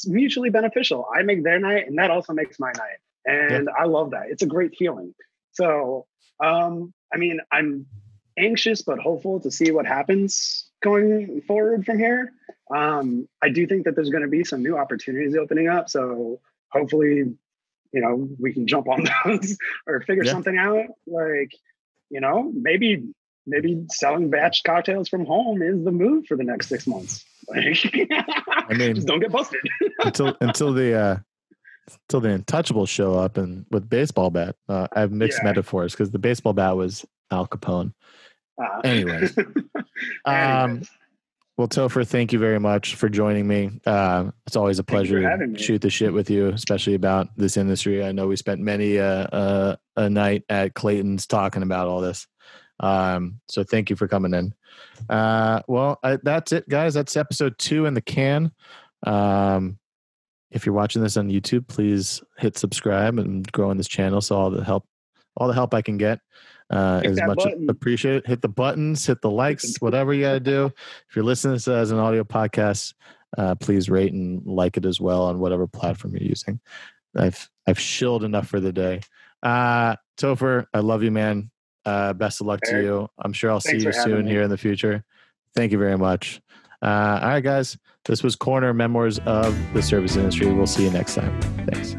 Speaker 2: mutually beneficial. I make their night and that also makes my night. And I love that. It's a great feeling. So, I'm anxious, but hopeful to see what happens going forward from here. I do think that there's going to be some new opportunities opening up. So hopefully, we can jump on those or figure something out. Like, maybe selling batch cocktails from home is the move for the next 6 months. Like, just don't get busted
Speaker 1: until the Untouchables show up and with baseball bat. I have mixed metaphors because the baseball bat was Al Capone. Anyways. Well, Topher, thank you very much for joining me. It's always a pleasure to shoot the shit with you, especially about this industry. I know we spent many a night at Clayton's talking about all this. So thank you for coming in. That's it, guys. That's episode 2 in the can. If you're watching this on YouTube, please hit subscribe and grow on this channel. So all the help I can get is much appreciated. Hit the buttons, hit the likes, whatever you got to do. If you're listening to this as an audio podcast, please rate and like it as well on whatever platform you're using. I've shilled enough for the day. Topher, I love you, man. Best of luck to you. I'm sure I'll see you soon here in the future. Thank you very much. All right, guys. This was Corner Memoirs of the Service Industry. We'll see you next time. Thanks.